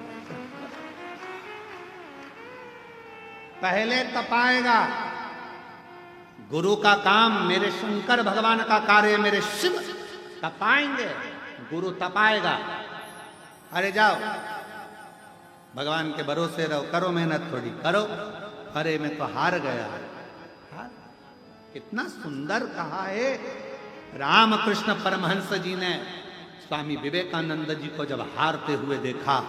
पहले तपाएगा। गुरु का काम, मेरे शंकर भगवान का कार्य, मेरे शिव तपाएंगे, गुरु तपाएगा। अरे जाओ भगवान के भरोसे रहो, करो मेहनत थोड़ी करो। अरे मैं तो हार गया। कितना सुंदर कहा है। रामकृष्ण परमहंस जी ने स्वामी विवेकानंद जी को जब हारते हुए देखा,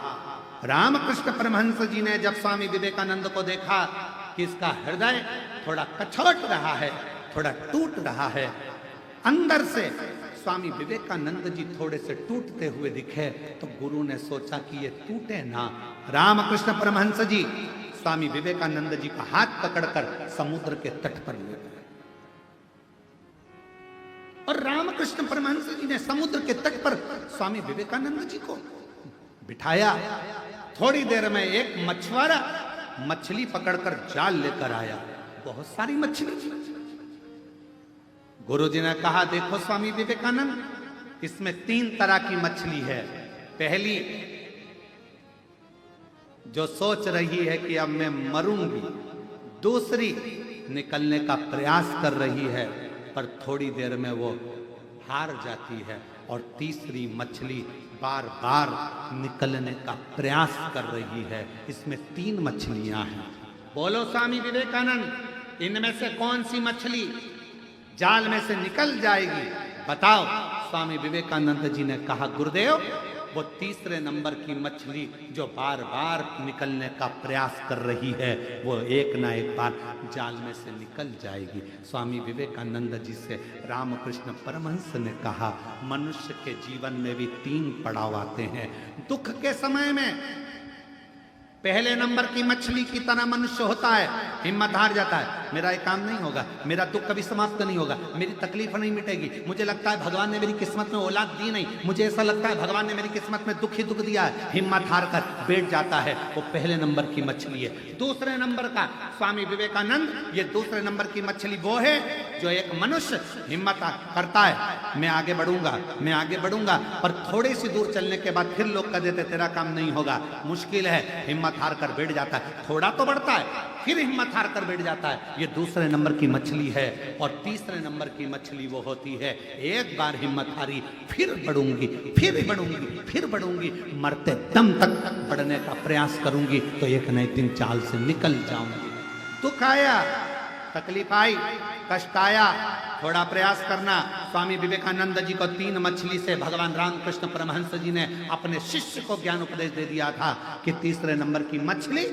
रामकृष्ण परमहंस जी ने जब स्वामी विवेकानंद को देखा कि इसका हृदय थोड़ा कछोट रहा है, थोड़ा टूट रहा है, अंदर से स्वामी विवेकानंद जी थोड़े से टूटते हुए दिखे, तो गुरु ने सोचा कि ये टूटे ना। रामकृष्ण परमहंस जी स्वामी विवेकानंद जी का हाथ पकड़कर समुद्र के तट पर ले गए, और रामकृष्ण परमहंस जी ने समुद्र के तट पर स्वामी विवेकानंद जी को बिठाया। थोड़ी देर में एक मछुआरा मछली पकड़कर जाल लेकर आया, बहुत सारी मछली। गुरु जी ने कहा देखो स्वामी विवेकानंद, इसमें 3 तरह की मछली है। पहली जो सोच रही है कि अब मैं मरूंगी, दूसरी निकलने का प्रयास कर रही है पर थोड़ी देर में वो हार जाती है, और तीसरी मछली बार बार निकलने का प्रयास कर रही है। इसमें 3 मछलियां हैं। बोलो स्वामी विवेकानंद, इनमें से कौन सी मछली जाल में से निकल जाएगी, बताओ। स्वामी विवेकानंद जी ने कहा गुरुदेव, वो तीसरे नंबर की मछली जो बार बार निकलने का प्रयास कर रही है, वो एक ना एक बार जाल में से निकल जाएगी। स्वामी विवेकानंद जी से रामकृष्ण परमहंस ने कहा, मनुष्य के जीवन में भी 3 पड़ाव आते हैं। दुख के समय में पहले नंबर की मछली की तरह मनुष्य होता है, हिम्मत हार जाता है, मेरा ये काम नहीं होगा, मेरा दुख कभी समाप्त नहीं होगा, मेरी तकलीफ नहीं मिटेगी, मुझे लगता है भगवान ने मेरी किस्मत में औलाद दी नहीं, मुझे ऐसा लगता है भगवान ने मेरी किस्मत में दुख ही दुख दिया है, हिम्मत हार कर बैठ जाता है। वो पहले नंबर की मछली है। दूसरे नंबर का स्वामी विवेकानंद, ये दूसरे नंबर की मछली वो है जो एक मनुष्य हिम्मत करता है, मैं आगे बढ़ूंगा, मैं आगे बढ़ूंगा, पर थोड़ी सी दूर चलने के बाद फिर लोग कह देते तेरा काम नहीं होगा, मुश्किल है, हिम्मत हार कर बैठ जाता है। थोड़ा तो बढ़ता है, फिर हिम्मत हार कर बैठ जाता है। ये दूसरे नंबर की मछली है। और तीसरे नंबर की मछली वो होती है, एक बार हिम्मत हारी, फिर बढ़ूंगी, फिर बढ़ूंगी, फिर बढ़ूंगी, मरते दम तक बढ़ने का प्रयास करूंगी तो एक न एक दिन चाल से निकल जाऊंगी। दुख आया, तकलीफ आई, कष्ट आया, थोड़ा प्रयास करना। स्वामी विवेकानंद जी को 3 मछली से भगवान रामकृष्ण परमहंस जी ने अपने शिष्य को ज्ञान उपदेश दे दिया था कि तीसरे नंबर की मछली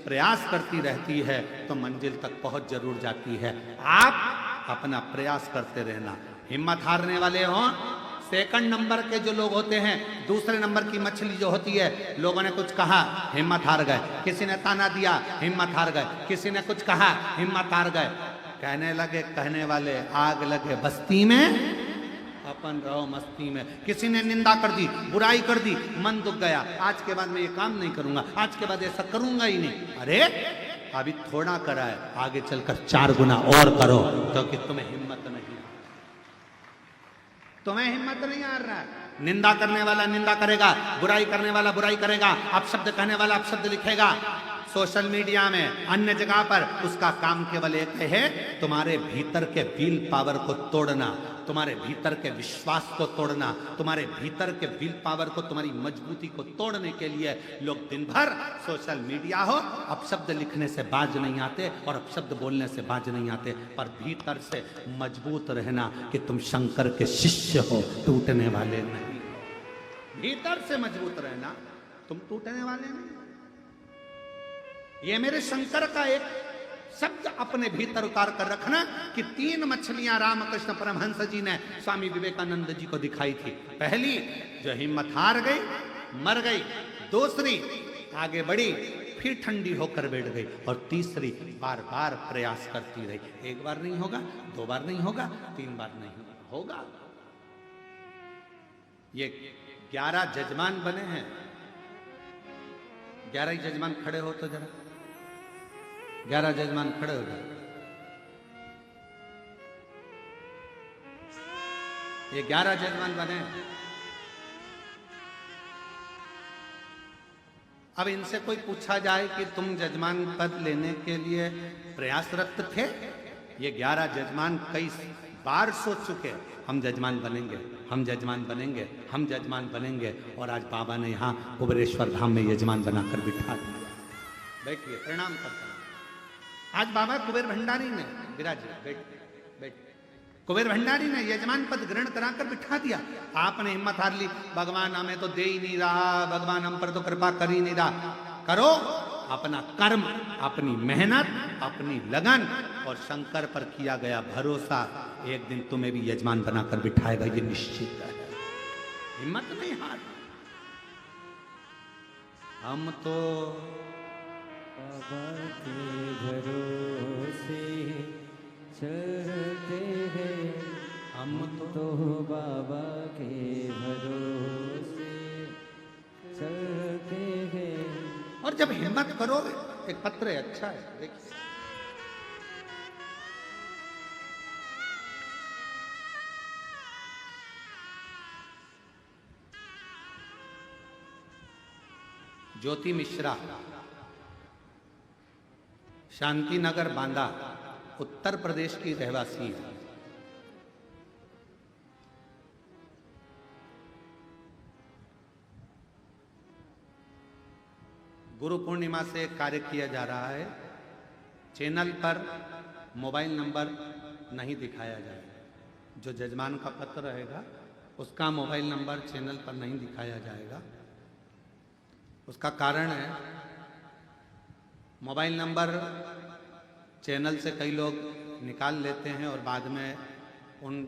प्रयास करती रहती है तो मंजिल तक पहुंच जरूर जाती है। आप अपना प्रयास करते रहना। हिम्मत हारने वाले हों, सेकंड नंबर के जो लोग होते हैं, दूसरे नंबर की मछली जो होती है, लोगों ने कुछ कहा, हिम्मत हार गए, किसी ने ताना दिया, हिम्मत हार गए, किसी ने कुछ कहा, हिम्मत हार गए, कहने लगे कहने वाले, आग लगे बस्ती में, अपन रहो मस्ती में। किसी ने निंदा कर दी, बुराई कर दी, मन दुख गया, आज के बाद मैं ये काम नहीं करूंगा, आज के बाद ऐसा करूंगा ही नहीं। अरे अभी थोड़ा करा है, आगे चलकर 4 गुना और करो, क्योंकि तुम्हें हिम्मत नहीं, तुम्हें हिम्मत नहीं आ रहा है। निंदा करने वाला निंदा करेगा, बुराई करने वाला बुराई करेगा, अपशब्द कहने वाला अपशब्द लिखेगा, सोशल मीडिया में, अन्य जगह पर, उसका काम केवल एक है, तुम्हारे भीतर के विल पावर को तोड़ना, तुम्हारे भीतर के विश्वास को तोड़ना, तुम्हारे भीतर के विल पावर को, तुम्हारी मजबूती को तोड़ने के लिए लोग दिन भर सोशल मीडिया हो, अपशब्द लिखने से बाज नहीं आते और अपशब्द बोलने से बाज नहीं आते, पर भीतर से मजबूत रहना कि तुम शंकर के शिष्य हो, टूटने वाले नहीं। भीतर से मजबूत रहना, तुम टूटने वाले नहीं। ये मेरे शंकर का एक शब्द अपने भीतर उतार कर रखना कि 3 मछलियां रामकृष्ण परमहंस जी ने स्वामी विवेकानंद जी को दिखाई थी। पहली जो हिम्मत हार गई, मर गई, दूसरी आगे बढ़ी, फिर ठंडी होकर बैठ गई, और तीसरी बार बार प्रयास करती रही। 1 बार नहीं होगा, 2 बार नहीं होगा, 3 बार नहीं होगा। ये 11 जजमान बने हैं। 11 ही जजमान खड़े हो तो जरा, 11 जजमान खड़े हो गए। ये 11 जजमान बने। अब इनसे कोई पूछा जाए कि तुम जजमान पद लेने के लिए प्रयासरत थे? ये 11 जजमान कई बार सोच चुके, हम जजमान बनेंगे, हम जजमान बनेंगे, हम जजमान बनेंगे, और आज बाबा ने यहाँ कुबेरेश्वर धाम में यजमान बनाकर बिठा दिया। बैठिए, प्रणाम करता हूं। आज बाबा कुबेर भंडारी ने, विराजिए, बैठ बैठ, कुबेर भंडारी ने यजमान पद ग्रहण कराकर बिठा दिया। आपने हिम्मत हार ली, भगवान हमें तो दे ही नहीं रहा, भगवान हम पर तो कृपा कर ही नहीं रहा। करो अपना कर्म, अपनी मेहनत, अपनी लगन, और शंकर पर किया गया भरोसा एक दिन तुम्हें भी यजमान बनाकर बिठाएगा, ये निश्चित है। हिम्मत नहीं हार। हम तो बाबा के भरोसे चलते हैं, हम तो बाबा के भरोसे चलते हैं। और जब हिम्मत करोगे, एक पत्र है, अच्छा है, देखिए, ज्योति मिश्रा, शांति नगर बांदा, उत्तर प्रदेश की रहवासी है। गुरु पूर्णिमा से एक कार्य किया जा रहा है। चैनल पर मोबाइल नंबर नहीं दिखाया जाए। जो जजमान का पत्र रहेगा उसका मोबाइल नंबर चैनल पर नहीं दिखाया जाएगा। उसका कारण है, मोबाइल नंबर चैनल से कई लोग निकाल लेते हैं और बाद में उन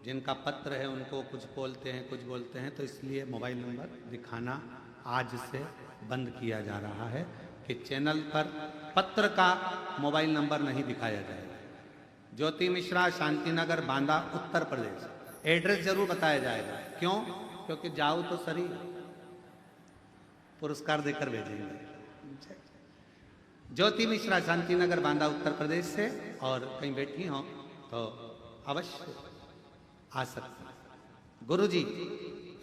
जिनका पत्र है उनको कुछ बोलते हैं कुछ बोलते हैं, तो इसलिए मोबाइल नंबर दिखाना आज से बंद किया जा रहा है कि चैनल पर पत्र का मोबाइल नंबर नहीं दिखाया जाएगा। ज्योति मिश्रा, शांतिनगर, बांदा, उत्तर प्रदेश। एड्रेस जरूर बताया जाएगा। क्यों? क्योंकि जाओ तो सरी, पुरस्कार देकर भेजेंगे। ज्योति मिश्रा, शांतिनगर, बांदा, उत्तर प्रदेश से, और कहीं बैठी हो तो अवश्य आ सकते हैं। गुरुजी,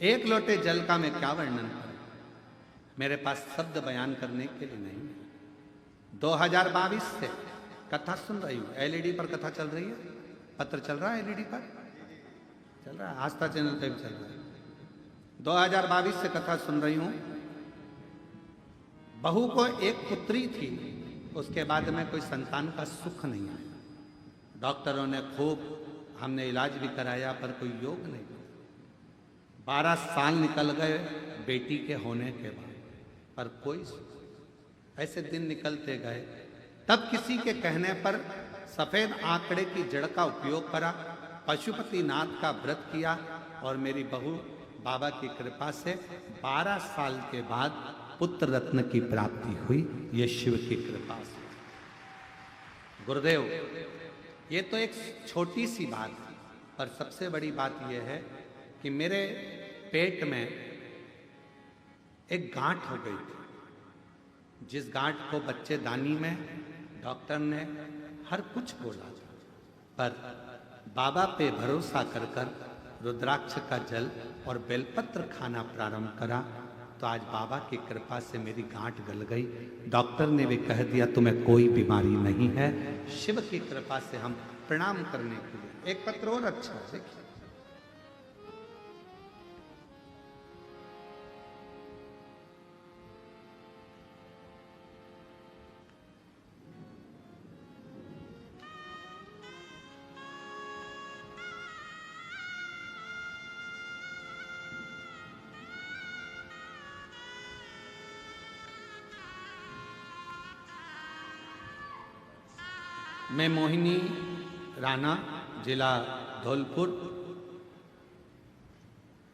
एक लोटे जल का मैं क्या वर्णन करूं, मेरे पास शब्द बयान करने के लिए नहीं है। 2022 से कथा सुन रही हूं। एलईडी पर कथा चल रही है, पत्र चल रहा है, एलईडी पर चल रहा है, आस्था चैनल पे भी चल रहा है। 2022 से कथा सुन रही हूं। बहू को एक पुत्री थी, उसके बाद में कोई संतान का सुख नहीं आया। डॉक्टरों ने खूब, हमने इलाज भी कराया पर कोई योग नहीं। 12 साल निकल गए बेटी के होने के बाद, पर कोई ऐसे दिन निकलते गए। तब किसी के कहने पर सफेद आंकड़े की जड़ का उपयोग करा, पशुपतिनाथ का व्रत किया और मेरी बहू बाबा की कृपा से 12 साल के बाद पुत्र रत्न की प्राप्ति हुई। ये शिव की कृपा से। गुरुदेव, ये तो एक छोटी सी बात है, पर सबसे बड़ी बात यह है कि मेरे पेट में एक गांठ हो गई थी, जिस गांठ को बच्चेदानी में डॉक्टर ने हर कुछ बोला, पर बाबा पे भरोसा कर कर रुद्राक्ष का जल और बेलपत्र खाना प्रारंभ करा, तो आज बाबा की कृपा से मेरी गांठ गल गई। डॉक्टर ने भी कह दिया तुम्हें कोई बीमारी नहीं है। शिव की कृपा से हम प्रणाम करने के लिए। एक पत्र और अच्छा देखिए। मैं मोहिनी राणा, जिला धौलपुर,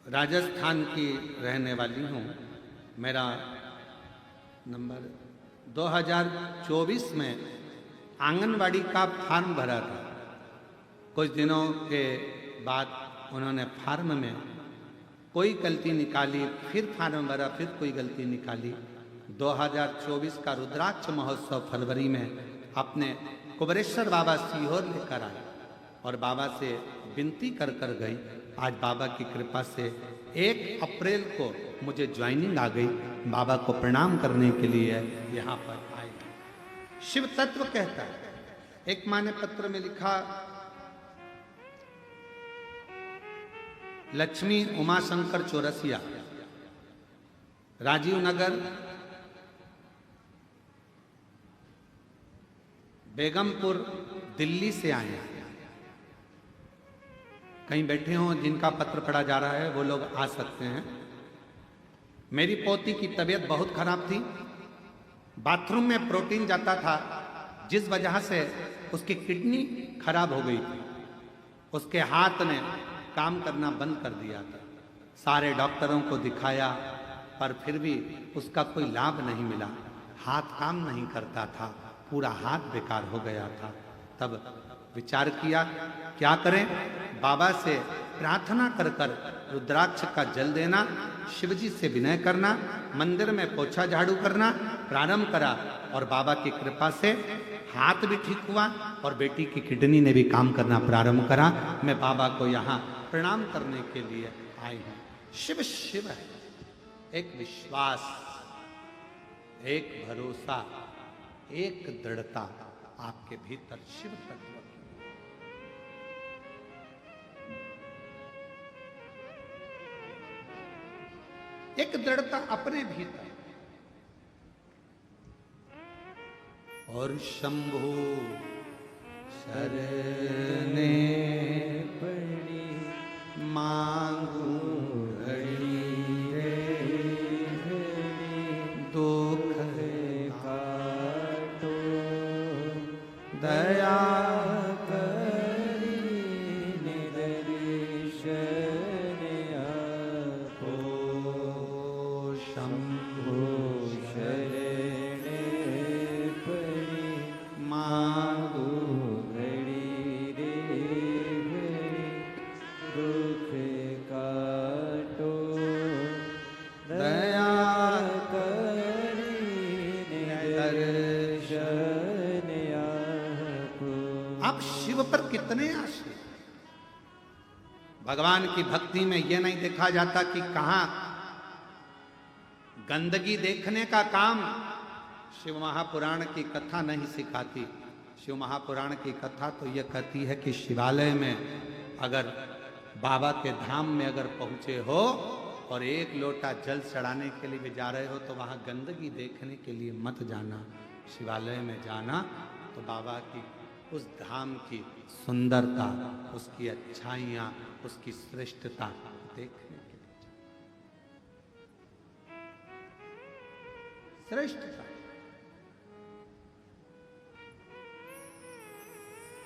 राजस्थान की रहने वाली हूँ। मेरा नंबर 2024 में आंगनवाड़ी का फॉर्म भरा था। कुछ दिनों के बाद उन्होंने फॉर्म में कोई गलती निकाली, फिर फॉर्म भरा, फिर कोई गलती निकाली। 2024 का रुद्राक्ष महोत्सव फरवरी में अपने कुबरेश्वर बाबा सीहोर लेकर आए और बाबा से विनती कर कर गई। आज बाबा की कृपा से 1 अप्रैल को मुझे ज्वाइनिंग आ गई। बाबा को प्रणाम करने के लिए यहाँ पर आए। शिव तत्व कहता है, एक माँ ने पत्र में लिखा, लक्ष्मी उमाशंकर चौरसिया, राजीव नगर, बेगमपुर, दिल्ली से आए हैं। कहीं बैठे हों जिनका पत्र पढ़ा जा रहा है वो लोग आ सकते हैं। मेरी पोती की तबीयत बहुत खराब थी। बाथरूम में प्रोटीन जाता था, जिस वजह से उसकी किडनी खराब हो गई थी। उसके हाथ ने काम करना बंद कर दिया था। सारे डॉक्टरों को दिखाया पर फिर भी उसका कोई लाभ नहीं मिला। हाथ काम नहीं करता था, पूरा हाथ बेकार हो गया था। तब विचार किया क्या करें। बाबा से प्रार्थना कर कर रुद्राक्ष का जल देना, शिवजी से विनय करना, मंदिर में पोछा झाड़ू करना प्रारंभ करा और बाबा की कृपा से हाथ भी ठीक हुआ और बेटी की किडनी ने भी काम करना प्रारंभ करा। मैं बाबा को यहाँ प्रणाम करने के लिए आई हूँ। शिव शिव है, एक विश्वास, एक भरोसा, एक दृढ़ता आपके भीतर शिव तत्व। एक दृढ़ता अपने भीतर। और शंभु शरणे पड़ी मांगू घड़ी रे दुख काटो दया करी निदर्शन आपो शंभो शरण पड़ी मांगू घड़ी रे घड़ी दुख काटो दया करी निदर्शन आपो। आप शिव पर कितने आश्रित। भगवान की भक्ति में यह नहीं देखा जाता कि कहां गंदगी देखने का काम शिव महापुराण की कथा नहीं सिखाती। शिव महापुराण की कथा तो यह कहती है कि शिवालय में अगर बाबा के धाम में अगर पहुंचे हो और एक लोटा जल चढ़ाने के लिए भी जा रहे हो तो वहां गंदगी देखने के लिए मत जाना। शिवालय में जाना तो बाबा की उस धाम की सुंदरता, उसकी अच्छाइयाँ, उसकी श्रेष्ठता देखने के लिए श्रेष्ठता।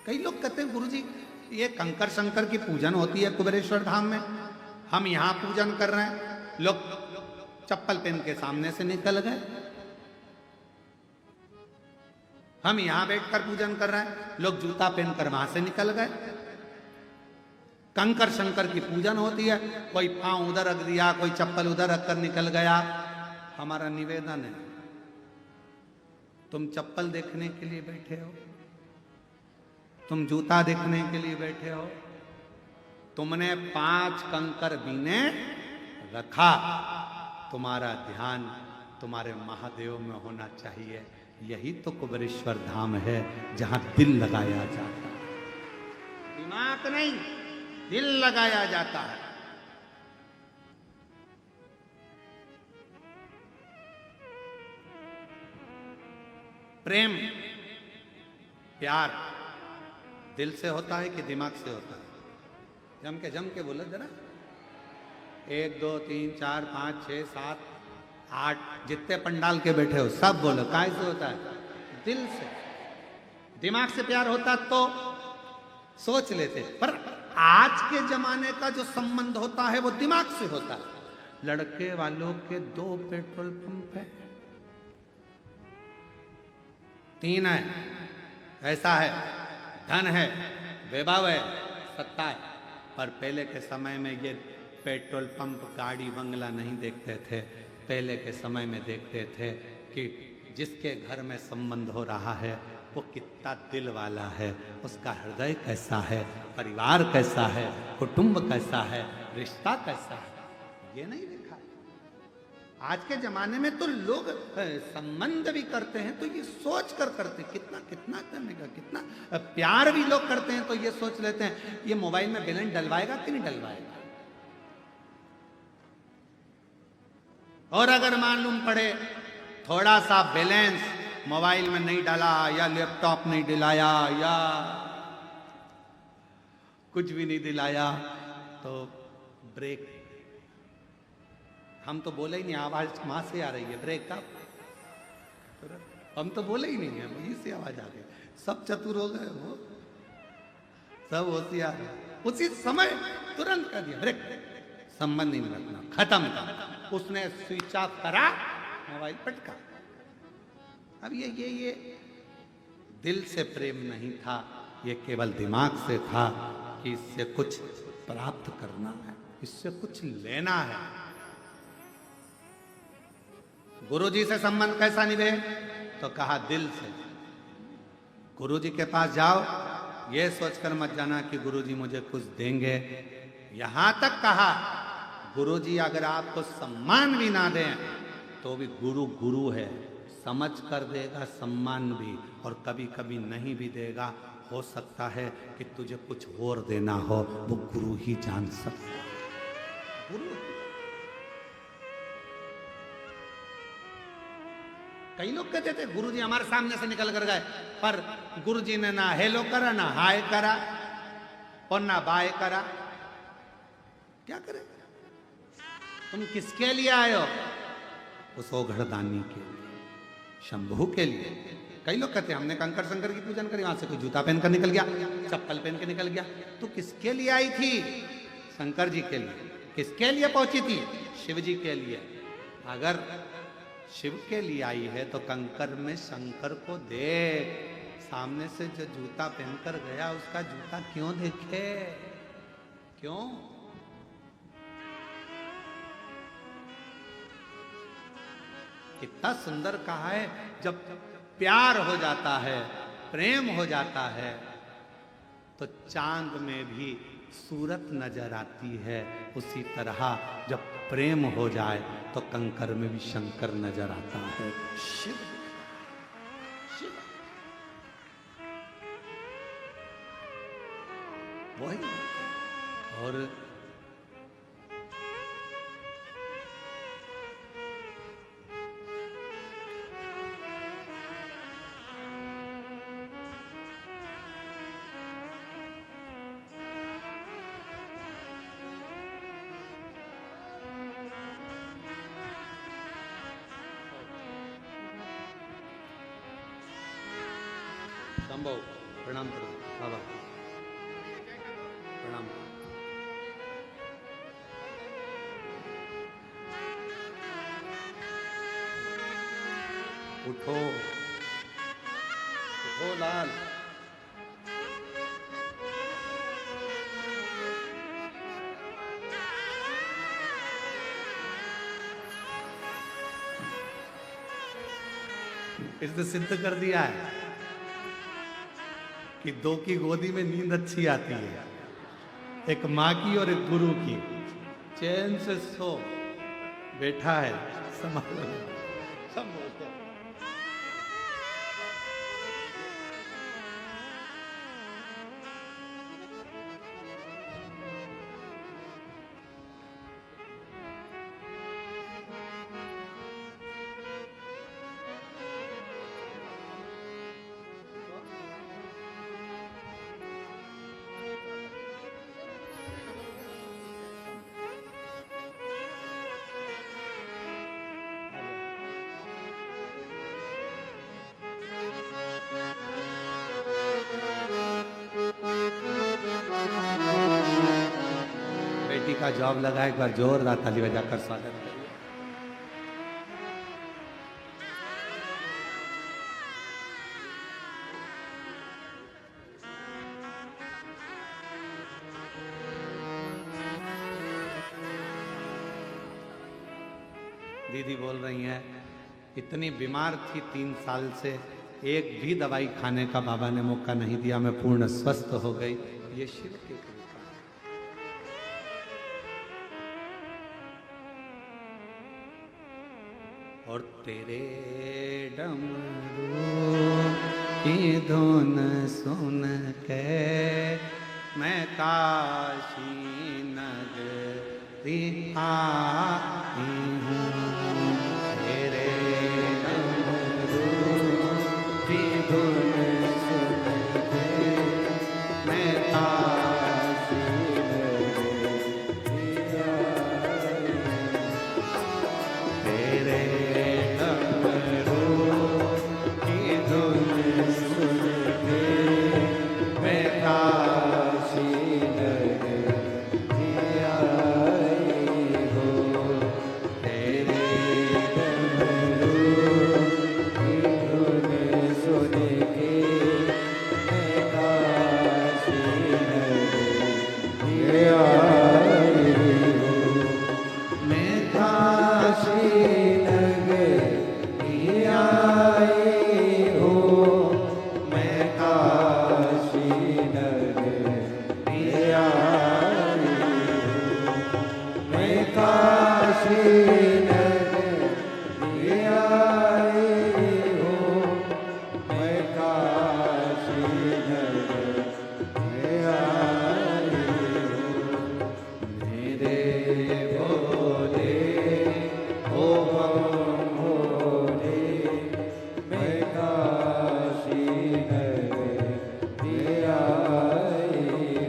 कई लोग कहते हैं गुरुजी ये कंकर शंकर की पूजन होती है कुबेरेश्वर धाम में, हम यहां पूजन कर रहे हैं, लोग चप्पल पहन के सामने से निकल गए। हम यहां बैठकर पूजन कर रहे हैं, लोग जूता पहनकर वहां से निकल गए। कंकर शंकर की पूजन होती है, कोई पांव उधर रख दिया, कोई चप्पल उधर रखकर निकल गया। हमारा निवेदन है, तुम चप्पल देखने के लिए बैठे हो, तुम जूता देखने के लिए बैठे हो, तुमने 5 कंकर बीने रखा, तुम्हारा ध्यान तुम्हारे महादेव में होना चाहिए। यही तो कुबेरेश्वर धाम है जहां दिल लगाया जाता है, दिमाग नहीं, दिल लगाया जाता है। प्रेम प्यार दिल से होता है कि दिमाग से होता है? जम के बोलो जरा। 1 2 3 4 5 6 7 8 जितने पंडाल के बैठे हो सब बोलो, काय से होता है? दिल से। दिमाग से प्यार होता तो सोच लेते, पर आज के जमाने का जो संबंध होता है वो दिमाग से होता है। लड़के वालों के 2 पेट्रोल पंप है, 3 है, ऐसा है, धन है, वैभव है, सत्ता है। पर पहले के समय में ये पेट्रोल पंप गाड़ी बंगला नहीं देखते थे। पहले के समय में देखते थे कि जिसके घर में संबंध हो रहा है वो कितना दिल वाला है, उसका हृदय कैसा है, परिवार कैसा है, कुटुंब कैसा है, रिश्ता कैसा है, ये नहीं देखा। आज के जमाने में तो लोग संबंध भी करते हैं तो ये सोच कर करते, कितना कितना करने का, कितना प्यार भी लोग करते हैं तो ये सोच लेते हैं ये मोबाइल में बैलेंस डलवाएगा कि नहीं डलवाएगा। और अगर मालूम पड़े थोड़ा सा बैलेंस मोबाइल में नहीं डाला या लैपटॉप नहीं दिलाया या कुछ भी नहीं दिलाया तो ब्रेक, हम तो बोले ही नहीं, आवाज वहां से आ रही है ब्रेक का, हम तो बोले ही नहीं है, वहीं से आवाज आ रही है। सब चतुर हो गए, वो सब होशियार, उसी समय तुरंत कर दिया ब्रेक, संबंध नहीं रखना, खत्म कर। उसने स्विच ऑफ करा, मोबाइल पटका। अब ये दिल से प्रेम नहीं था, ये केवल दिमाग से था कि इससे कुछ प्राप्त करना है, इससे कुछ लेना है। गुरुजी से संबंध कैसा निभे? तो कहा दिल से। गुरुजी के पास जाओ, ये सोचकर मत जाना कि गुरुजी मुझे कुछ देंगे। यहां तक कहा गुरुजी अगर आपको सम्मान भी ना दें तो भी गुरु गुरु है, समझ कर देगा सम्मान भी, और कभी कभी नहीं भी देगा। हो सकता है कि तुझे कुछ और देना हो, वो गुरु ही जान सकता है। गुरु कई लोग कहते थे गुरुजी हमारे सामने से निकल कर गए, पर गुरुजी ने ना हेलो करा, ना हाय करा और ना बाय करा। क्या करे? तुम किसके लिए आए हो? उस ओघड़दानी के लिए, शंभू के लिए। कई लोग कहते हैं हमने कंकर शंकर की पूजन करी, वहां से कोई जूता पहन कर निकल गया, चप्पल पहन के निकल गया। तो किसके लिए आई थी? शंकर जी के लिए। किसके लिए पहुंची थी? शिव जी के लिए। अगर शिव के लिए आई है तो कंकर में शंकर को देख। सामने से जो जूता पहनकर गया उसका जूता क्यों देखे? क्यों? कितना सुंदर कहा है, जब प्यार हो जाता है, प्रेम हो जाता है, तो चांद में भी सूरत नजर आती है। उसी तरह जब प्रेम हो जाए तो कंकर में भी शंकर नजर आता है। शिव शिव वही। और संभव प्रणाम करो बाबा, प्रणाम। उठो उठो लाल। इसने सिद्ध कर दिया है कि दो की गोदी में नींद अच्छी आती है, एक माँ की और एक गुरु की। चैन से सो, बैठा है संभालो। सब बोलते हैं। बेटी का जॉब लगा, एक बार जोरदार ताली बजाकर स्वागत करिए। दीदी बोल रही हैं इतनी बीमार थी 3 साल से, एक भी दवाई खाने का बाबा ने मौका नहीं दिया, मैं पूर्ण स्वस्थ हो गई। ये शिव की कृपा। और तेरे डमरू की धुन सुन के मैं काशी नगरी आई हूँ। तेरे डमरू की धुन सुन के मैं काशी नगरी आई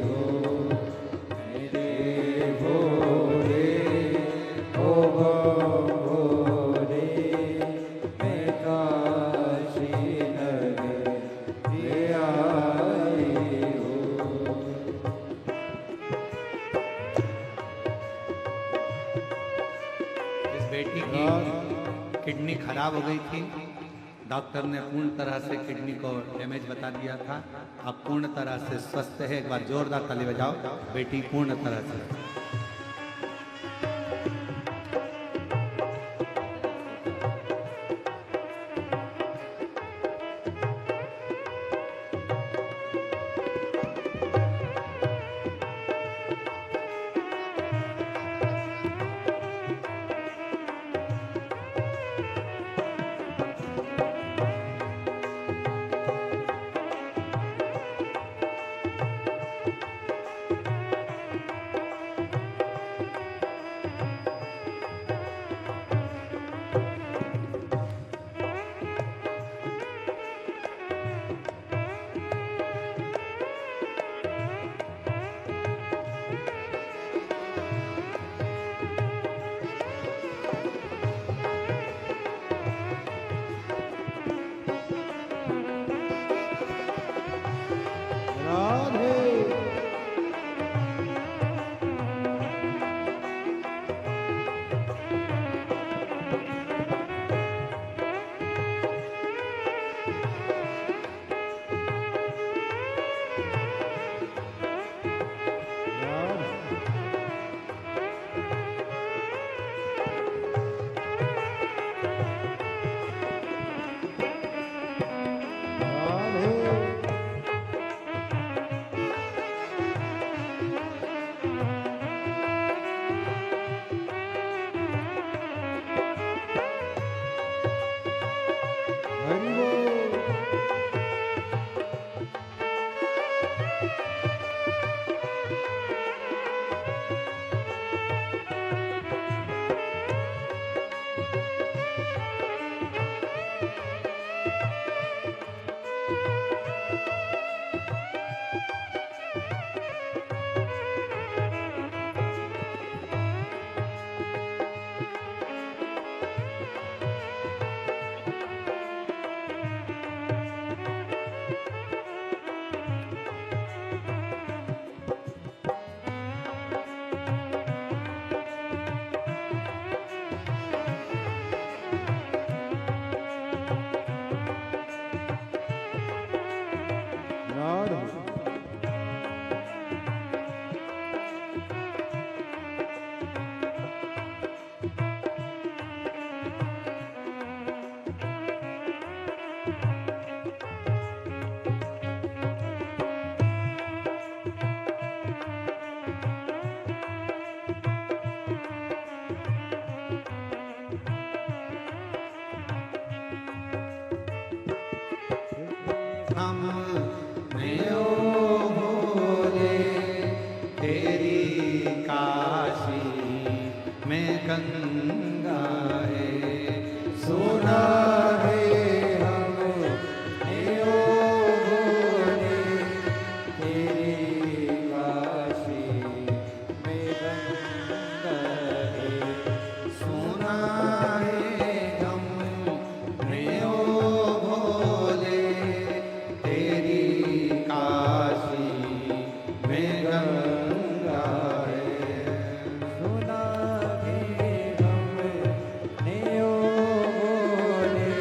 हूँ। तेरे हो बेटी की किडनी खराब हो गई थी। डॉक्टर ने पूर्ण तरह से किडनी को डैमेज बता दिया था। अब पूर्ण तरह से स्वस्थ है। एक बार जोरदार ताली बजाओ, बेटी पूर्ण तरह से। हम नयो भोले तेरी काशी में गंगा है सोना है। हम नयो भोले तेरी काशी में गंगा है सोना है। हम नयो भोले तेरी काशी में गंगा है सोना है। हम नयो भोले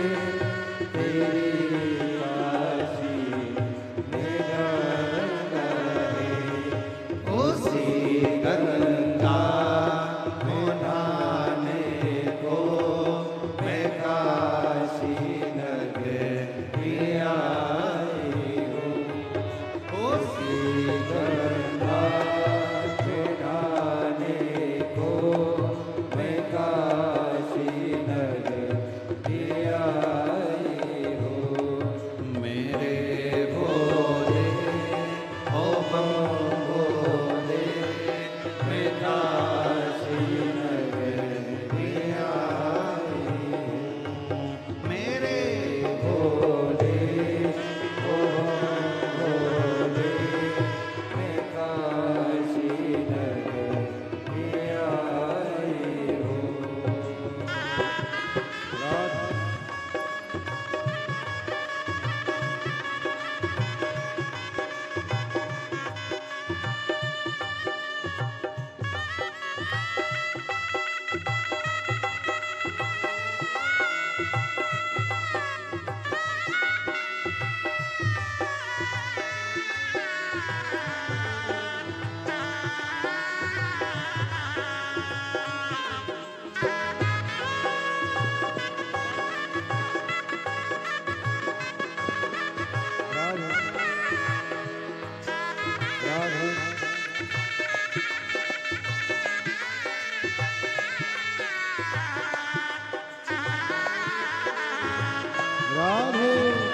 राधे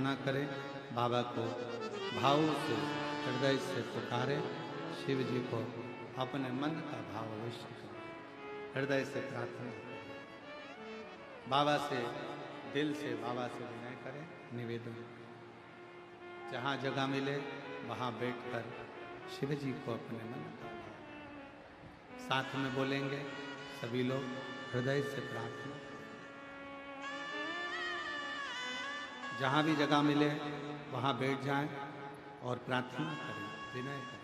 प्रार्थना करें, बाबा को भाव से हृदय से पुकारे, शिव जी को अपने मन का भाव अवश्य करें, हृदय से प्रार्थना करें, बाबा से दिल से बाबा से विनय करें, निवेदन। जहाँ जगह मिले वहाँ बैठकर शिव जी को अपने मन का भाव साथ में बोलेंगे सभी लोग, हृदय से प्रार्थना। जहाँ भी जगह मिले वहाँ बैठ जाएं और प्रार्थना करें, विनय करें।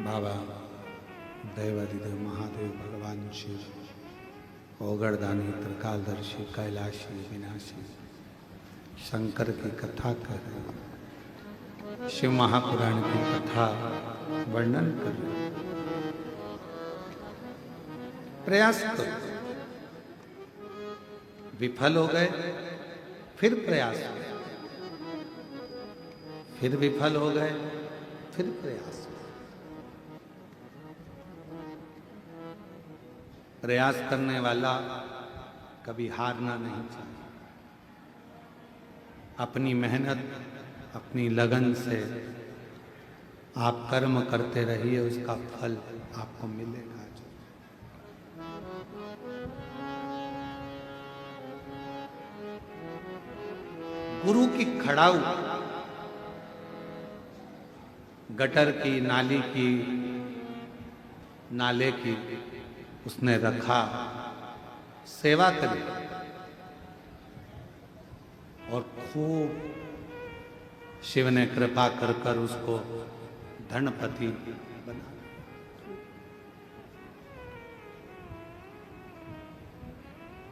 बाबा दैवादिदेव महादेव भगवान शिव ओगरदानी त्रिकालदर्शी कैलाशी विनाशी शंकर की कथा कर रहे हैं, शिव महापुराण की कथा वर्णन कर रहे हैं। प्रयास करो, विफल हो गए फिर प्रयास करो, फिर विफल हो गए फिर प्रयास। प्रयास करने वाला कभी हारना नहीं चाहिए। अपनी मेहनत अपनी लगन से आप कर्म करते रहिए, उसका फल आपको मिलेगा। गुरु की खड़ाऊ गटर की, नाली की, नाले की उसने रखा, सेवा करी और खूब शिव ने कृपा कर कर उसको धनपति बना।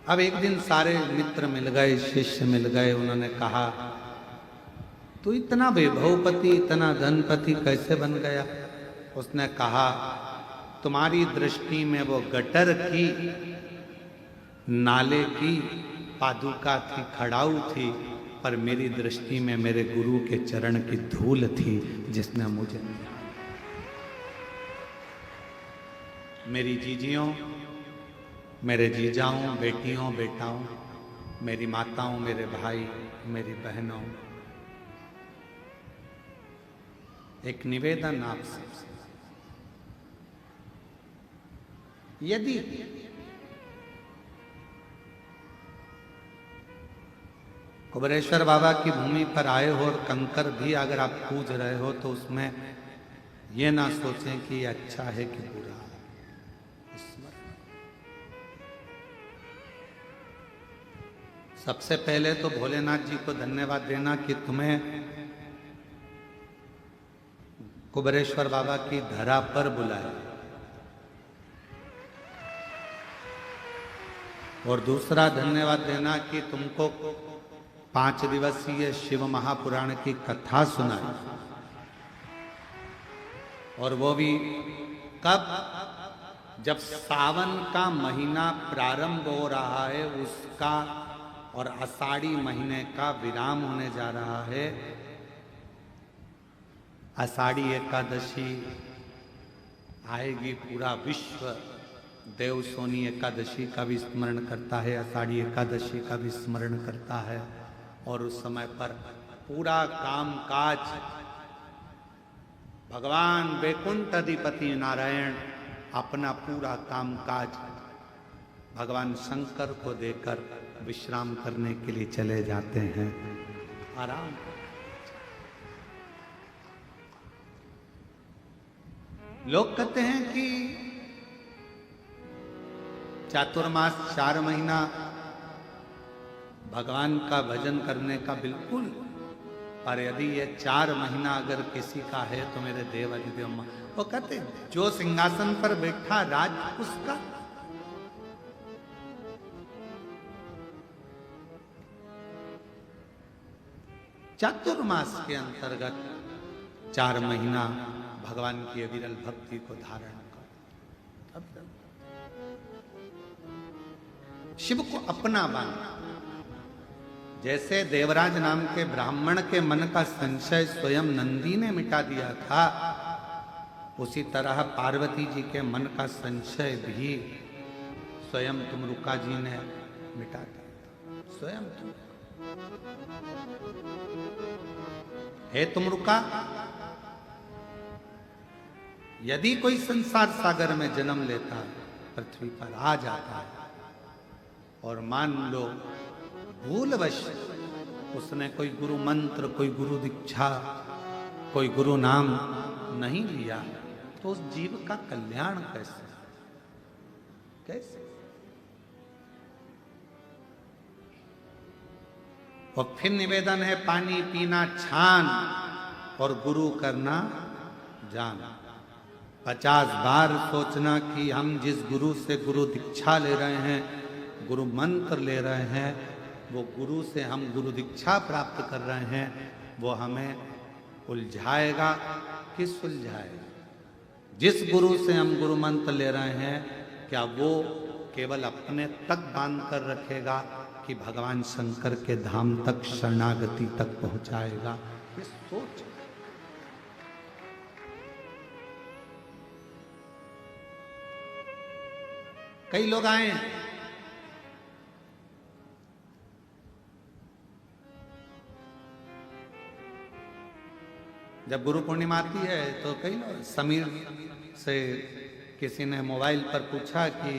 अब एक दिन सारे मित्र मिल गए, शिष्य मिल गए, उन्होंने कहा तू इतना वैभवपति इतना धनपति कैसे बन गया? उसने कहा तुम्हारी दृष्टि में वो गटर की, नाले की पादुका थी, खड़ाऊ थी, पर मेरी दृष्टि में मेरे गुरु के चरण की धूल थी जिसने मुझे निहारा। मेरी जीजियों, मेरे जीजाओं, बेटियों, बेटाओं, मेरी माताओं, मेरे भाई, मेरी बहनों, एक निवेदन आप सबसे, यदि कुबेरेश्वर बाबा की भूमि पर आए हो और कंकर भी अगर आप पूज रहे हो तो उसमें ये ना सोचें कि ये अच्छा है कि बुरा है। सबसे पहले तो भोलेनाथ जी को धन्यवाद देना कि तुम्हें कुबेरेश्वर बाबा की धरा पर बुलाया, और दूसरा धन्यवाद देना कि तुमको 5 दिवसीय शिव महापुराण की कथा सुनाई, और वो भी कब? जब सावन का महीना प्रारंभ हो रहा है उसका, और आषाढ़ी महीने का विराम होने जा रहा है। आषाढ़ी एकादशी आएगी, पूरा विश्व देवसोनी एकादशी का भी स्मरण करता है, आषाढ़ी एकादशी का भी स्मरण करता है, और उस समय पर पूरा काम काज भगवान वैकुंठ अधिपति नारायण अपना पूरा काम काज भगवान शंकर को देकर विश्राम करने के लिए चले जाते हैं। आराम। लोग कहते हैं कि चातुर्मास 4 महीना भगवान का भजन करने का बिल्कुल, पर यदि ये 4 महीना अगर किसी का है तो मेरे देव अधिदेव, वो कहते जो सिंहासन पर बैठा राज उसका, चातुर्मास के अंतर्गत 4 महीना भगवान की अविरल भक्ति को धारण कर शिव को अपना बांधा। जैसे देवराज नाम के ब्राह्मण के मन का संशय स्वयं नंदी ने मिटा दिया था, उसी तरह पार्वती जी के मन का संशय भी स्वयं तुमरुका जी ने मिटा दिया। स्वयं तुम हे तुमरुका, यदि कोई संसार सागर में जन्म लेता है, पृथ्वी पर आ जाता है, और मान लो भूलवश उसने कोई गुरु मंत्र, कोई गुरु दीक्षा, कोई गुरु नाम नहीं लिया, तो उस जीव का कल्याण कैसे? कैसे? और फिर निवेदन है, पानी पीना छान और गुरु करना जान। 50 बार सोचना कि हम जिस गुरु से गुरु दीक्षा ले रहे हैं, गुरु मंत्र ले रहे हैं, वो गुरु से हम गुरु दीक्षा प्राप्त कर रहे हैं, वो हमें उलझाएगा कि सुलझाएगा? जिस गुरु से हम गुरु मंत्र ले रहे हैं, क्या वो केवल अपने तक बांध कर रखेगा कि भगवान शंकर के धाम तक, शरणागति तक पहुंचाएगा? ये सोच। कई लोग आए, जब गुरु पूर्णिमा आती है तो कई लोग, समीर से किसी ने मोबाइल पर पूछा कि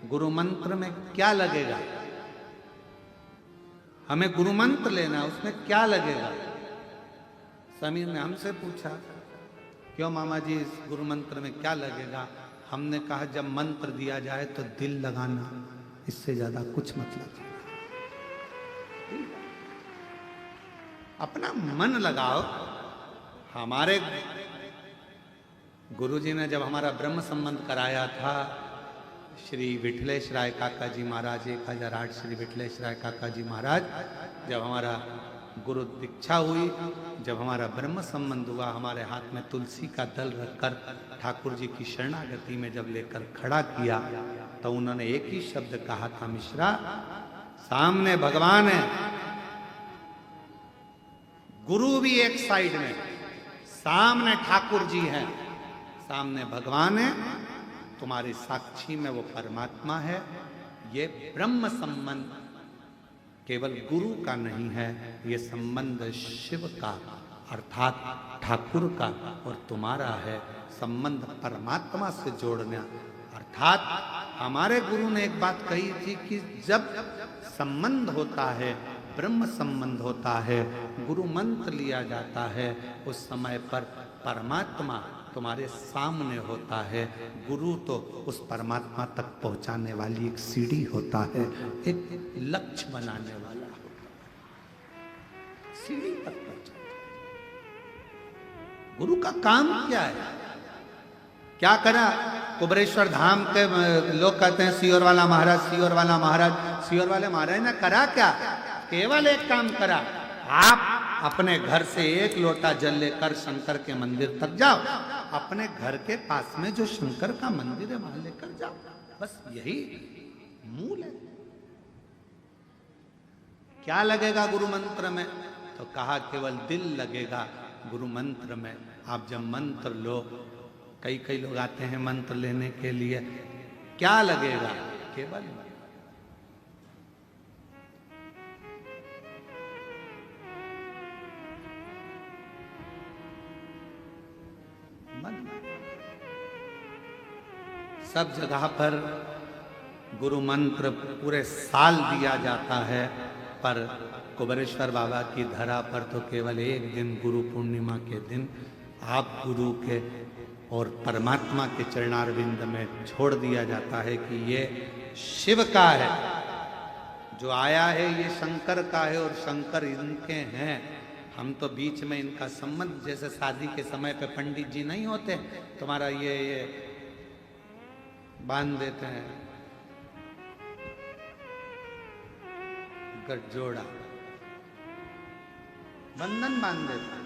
गुरु मंत्र में क्या लगेगा, हमें गुरु मंत्र लेना, उसमें क्या लगेगा? समीर ने हमसे पूछा, क्यों मामा जी, इस गुरु मंत्र में क्या लगेगा? हमने कहा, जब मंत्र दिया जाए तो दिल लगाना, इससे ज्यादा कुछ मतलब नहीं। अपना मन लगाओ। हमारे गुरुजी ने जब हमारा ब्रह्म संबंध कराया था, श्री विठलेश राय काका जी महाराज, 1008 श्री विठलेश राय काका जी महाराज, जब हमारा गुरु दीक्षा हुई, जब हमारा ब्रह्म संबंध हुआ, हमारे हाथ में तुलसी का दल रखकर ठाकुर जी की शरणागति में जब लेकर खड़ा किया, तो उन्होंने एक ही शब्द कहा था, मिश्रा सामने भगवान है, गुरु भी एक साइड में, सामने ठाकुर जी हैं, सामने भगवान है, तुम्हारे साक्षी में वो परमात्मा है। ये ब्रह्म संबंध केवल गुरु का नहीं है, ये संबंध शिव का अर्थात ठाकुर का और तुम्हारा है। संबंध परमात्मा से जोड़ना, अर्थात हमारे गुरु ने एक बात कही थी कि जब संबंध होता है, ब्रह्म संबंध होता है, गुरु मंत्र लिया जाता है, उस समय पर परमात्मा तुम्हारे सामने होता है। गुरु तो उस परमात्मा तक पहुंचाने वाली एक सीढ़ी होता है, एक लक्ष्य बनाने वाला होता है, सीढ़ी तक पहुंचाता है। गुरु का काम क्या है? क्या करा? कुबरेश्वर धाम के लोग कहते हैं सियोर वाला महाराज, सियोर वाला महाराज। सियोर वाले महाराज ने करा क्या? केवल एक काम करा, आप अपने घर से एक लोटा जल लेकर शंकर के मंदिर तक जाओ, अपने घर के पास में जो शंकर का मंदिर है वहां लेकर जाओ, बस यही मूल है। क्या लगेगा गुरु मंत्र में? तो कहा केवल दिल लगेगा गुरु मंत्र में। आप जब मंत्र लो, कई लोग आते हैं मंत्र लेने के लिए, क्या लगेगा? केवल मन। सब जगह पर गुरु मंत्र पूरे साल दिया जाता है, पर कुबरेश्वर बाबा की धरा पर तो केवल एक दिन, गुरु पूर्णिमा के दिन आप गुरु के और परमात्मा के चरणारविंद में छोड़ दिया जाता है कि ये शिव का है, जो आया है ये शंकर का है और शंकर इनके हैं। हम तो बीच में इनका संबंध, जैसे शादी के समय पे पंडित जी नहीं होते, तुम्हारा ये बांध देते हैं गठजोड़ा, बंधन बांध देते हैं।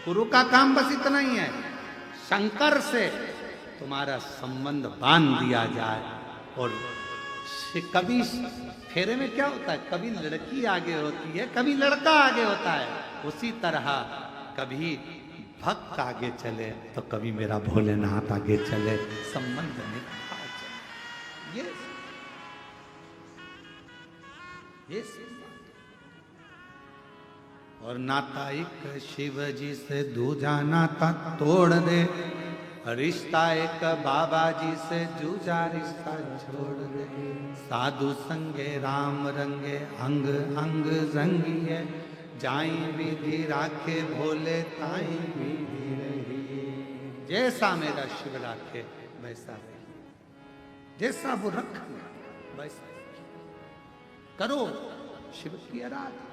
गुरु का काम बस इतना ही है, शंकर से तुम्हारा संबंध बांध दिया जाए। और कभी फेरे में क्या होता है, कभी लड़की आगे होती है, कभी लड़का आगे होता है, उसी तरह कभी भक्त आगे चले तो कभी मेरा भोलेनाथ आगे चले, संबंध निभा चले। ये और नाता एक शिव जी से दूजा नाता तोड़ दे, रिश्ता एक बाबा जी से जूझा रिश्ता छोड़ दे। साधु संगे राम रंगे, अंग अंग रंगिए, जाई विधि राखे भोले ताई विधि रही। जैसा मेरा शिव राखे वैसा रही, जैसा वो रख वैसा करो शिव की आराधना।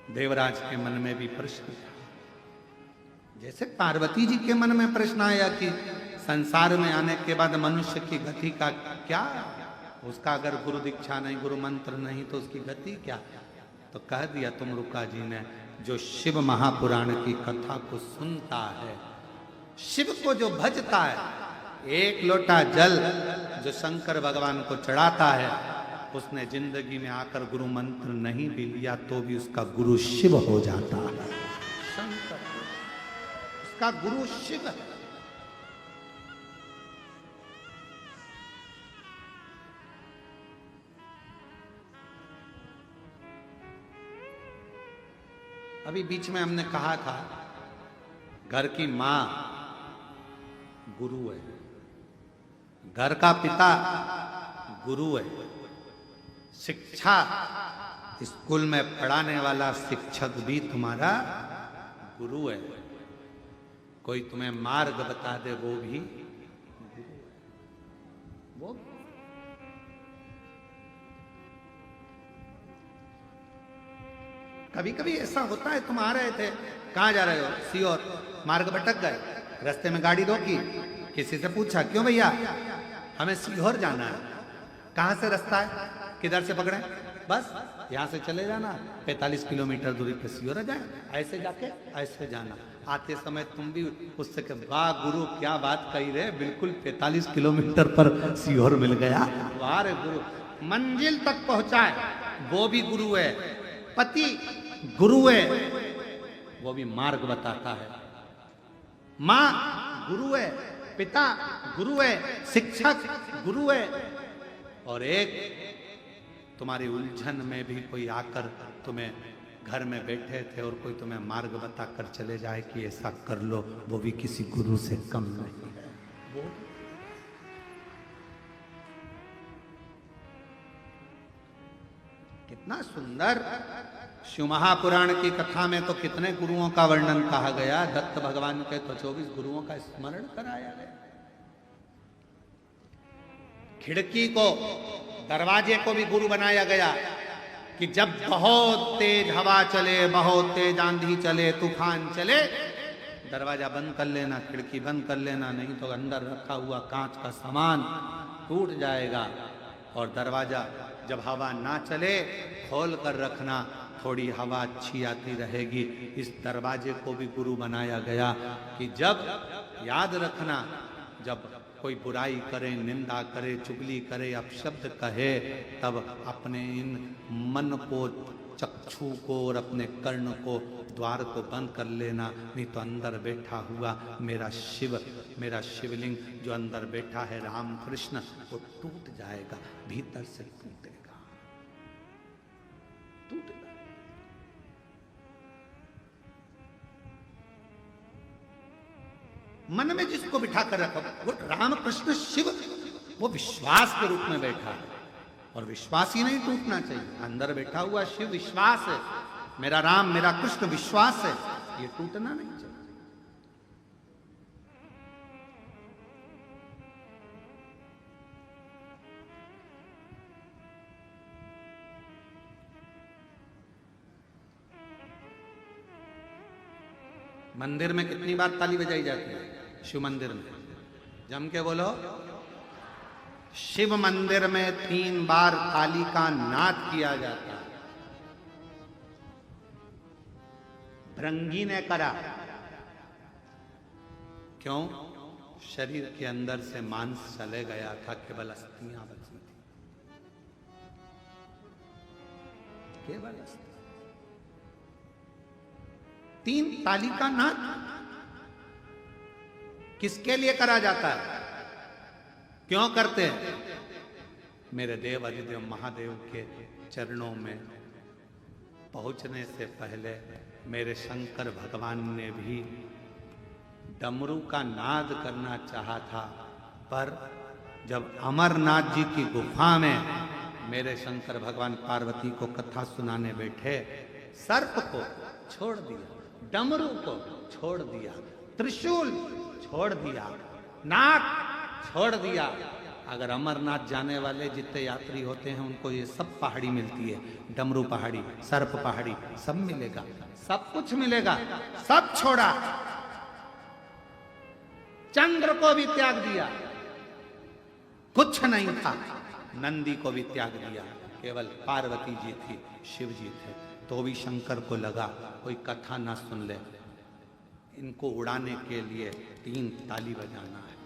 देवराज के मन में भी प्रश्न था, जैसे पार्वती जी के मन में प्रश्न आया कि संसार में आने के बाद मनुष्य की गति का क्या, उसका अगर गुरु दीक्षा नहीं, गुरु मंत्र नहीं तो उसकी गति क्या? तो कह दिया तुमरुका जी ने, जो शिव महापुराण की कथा को सुनता है, शिव को जो भजता है, एक लोटा जल जो शंकर भगवान को चढ़ाता है, उसने जिंदगी में आकर गुरु मंत्र नहीं भी लिया तो भी उसका गुरु शिव हो जाता है। शंकर उसका गुरु शिव है। अभी बीच में हमने कहा था घर की मां गुरु है, घर का पिता गुरु है, शिक्षा स्कूल में पढ़ाने वाला शिक्षक भी तुम्हारा गुरु है, कोई तुम्हें मार्ग बता दे वो भी गुरु है। वो कभी कभी ऐसा होता है, तुम आ रहे थे, कहाँ जा रहे हो? सीहोर। मार्ग भटक गए, रास्ते में गाड़ी रोकी, किसी से पूछा क्यों भैया? हमें सीहोर जाना है। कहां से रास्ता है, किधर से पकड़े, बस यहां से चले जाना, 45 किलोमीटर दूरी पे सीहोर आ जाए, ऐसे जाके ऐसे जाना। आते समय तुम भी उससे कह, वाह गुरु क्या बात कही रे, बिल्कुल 45 किलोमीटर पर सीहोर मिल गया, वाह रे गुरु, मंजिल तक पहुंचाए, वो भी गुरु है। पति गुरु है, वो भी मार्ग बताता है। माँ गुरु है, पिता गुरु है, शिक्षक गुरु है। और एक तुम्हारी उलझन में भी कोई आकर तुम्हें घर में बैठे थे और कोई तुम्हें मार्ग बताकर चले जाए कि ऐसा कर लो, वो भी किसी गुरु से कम नहीं है। वो कितना सुंदर शिव महापुराण की कथा में तो कितने गुरुओं का वर्णन कहा गया। दत्त भगवान के तो 24 गुरुओं का स्मरण कराया गया। खिड़की को, दरवाजे को भी गुरु बनाया गया कि जब बहुत तेज हवा चले, बहुत तेज आंधी चले, तूफान चले, दरवाजा बंद कर लेना, खिड़की बंद कर लेना, नहीं तो अंदर रखा हुआ कांच का सामान टूट जाएगा। और दरवाजा जब हवा ना चले खोल कर रखना, थोड़ी हवा अच्छी आती रहेगी। इस दरवाजे को भी गुरु बनाया गया कि जब, याद रखना, जब कोई बुराई करे, निंदा करे, चुगली करे, अपशब्द कहे, तब अपने इन मन को, चक्षु को और अपने कर्ण को, द्वार को बंद कर लेना, नहीं तो अंदर बैठा हुआ मेरा शिव, मेरा शिवलिंग जो अंदर बैठा है राम कृष्ण, वो टूट जाएगा, भीतर से टूटेगा, टूटेगा। मन में जिसको बिठा कर रखो, वो राम कृष्ण शिव, वो विश्वास के रूप में बैठा है। और विश्वास ही नहीं टूटना चाहिए। अंदर बैठा हुआ शिव विश्वास है, मेरा राम मेरा कृष्ण विश्वास है, ये टूटना नहीं चाहिए। मंदिर में कितनी बार ताली बजाई जाती है? शिव मंदिर में जम के बोलो, शिव मंदिर में 3 बार ताली का नाद किया जाता है। भृंगी ने करा, क्यों? शरीर के अंदर से मांस चले गया था, केवल अस्थियां बची थी, केवल अस्थियां। 3 ताली का नाद किसके लिए करा जाता है? क्यों करते हैं? मेरे देव अधिदेव महादेव के चरणों में पहुंचने से पहले मेरे शंकर भगवान ने भी डमरू का नाद करना चाहा था, पर जब अमरनाथ जी की गुफा में मेरे शंकर भगवान पार्वती को कथा सुनाने बैठे, सर्प को छोड़ दिया, डमरू को छोड़ दिया, त्रिशूल छोड़ दिया, नाग छोड़ दिया। अगर अमरनाथ जाने वाले जितने यात्री होते हैं उनको ये सब पहाड़ी मिलती है, डमरू पहाड़ी, सर्प पहाड़ी, सब मिलेगा, सब कुछ मिलेगा, सब छोड़ा। चंद्र को भी त्याग दिया, कुछ नहीं था। नंदी को भी त्याग दिया, केवल पार्वती जी थी, शिव जी थे। तो भी शंकर को लगा कोई कथा ना सुन ले, इनको उड़ाने के लिए 3 ताली बजाना है।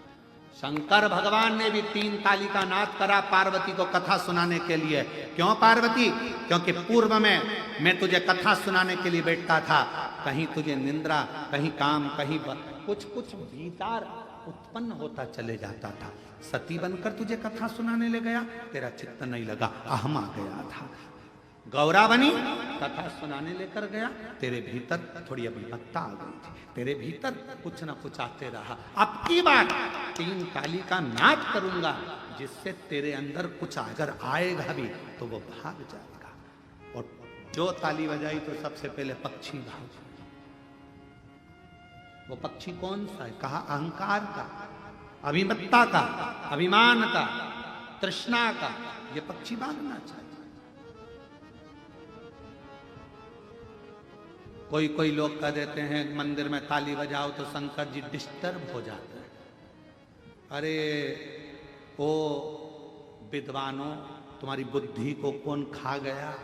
शंकर भगवान ने भी 3 ताली का नाद करा पार्वती को कथा सुनाने के लिए। क्यों पार्वती? क्योंकि पूर्व में मैं तुझे कथा सुनाने के लिए बैठता था, कहीं तुझे निंद्रा, कहीं काम, कहीं कुछ कुछ भीतर उत्पन्न होता चले जाता था। सती बनकर तुझे कथा सुनाने ले गया, तेरा चित्त नहीं लगा, अहम आ गया था। गौरा बनी, कथा सुनाने लेकर गया, तेरे भीतर थोड़ी अभिमत्ता आ गई थी, तेरे भीतर कुछ ना कुछ आते रहा। अब की बात 3 ताली का नाद करूंगा, जिससे तेरे अंदर कुछ अगर आएगा भी तो वो भाग जाएगा। और जो ताली बजाई तो सबसे पहले पक्षी भाग। वो पक्षी कौन सा है? कहा अहंकार का, अभिमत्ता का, अभिमान का, तृष्णा का। ये पक्षी भागना चाहिए। कोई कोई लोग कह देते हैं मंदिर में ताली बजाओ तो शंकर जी डिस्टर्ब हो जाते हैं। अरे वो विद्वानों, तुम्हारी बुद्धि को कौन खा गया?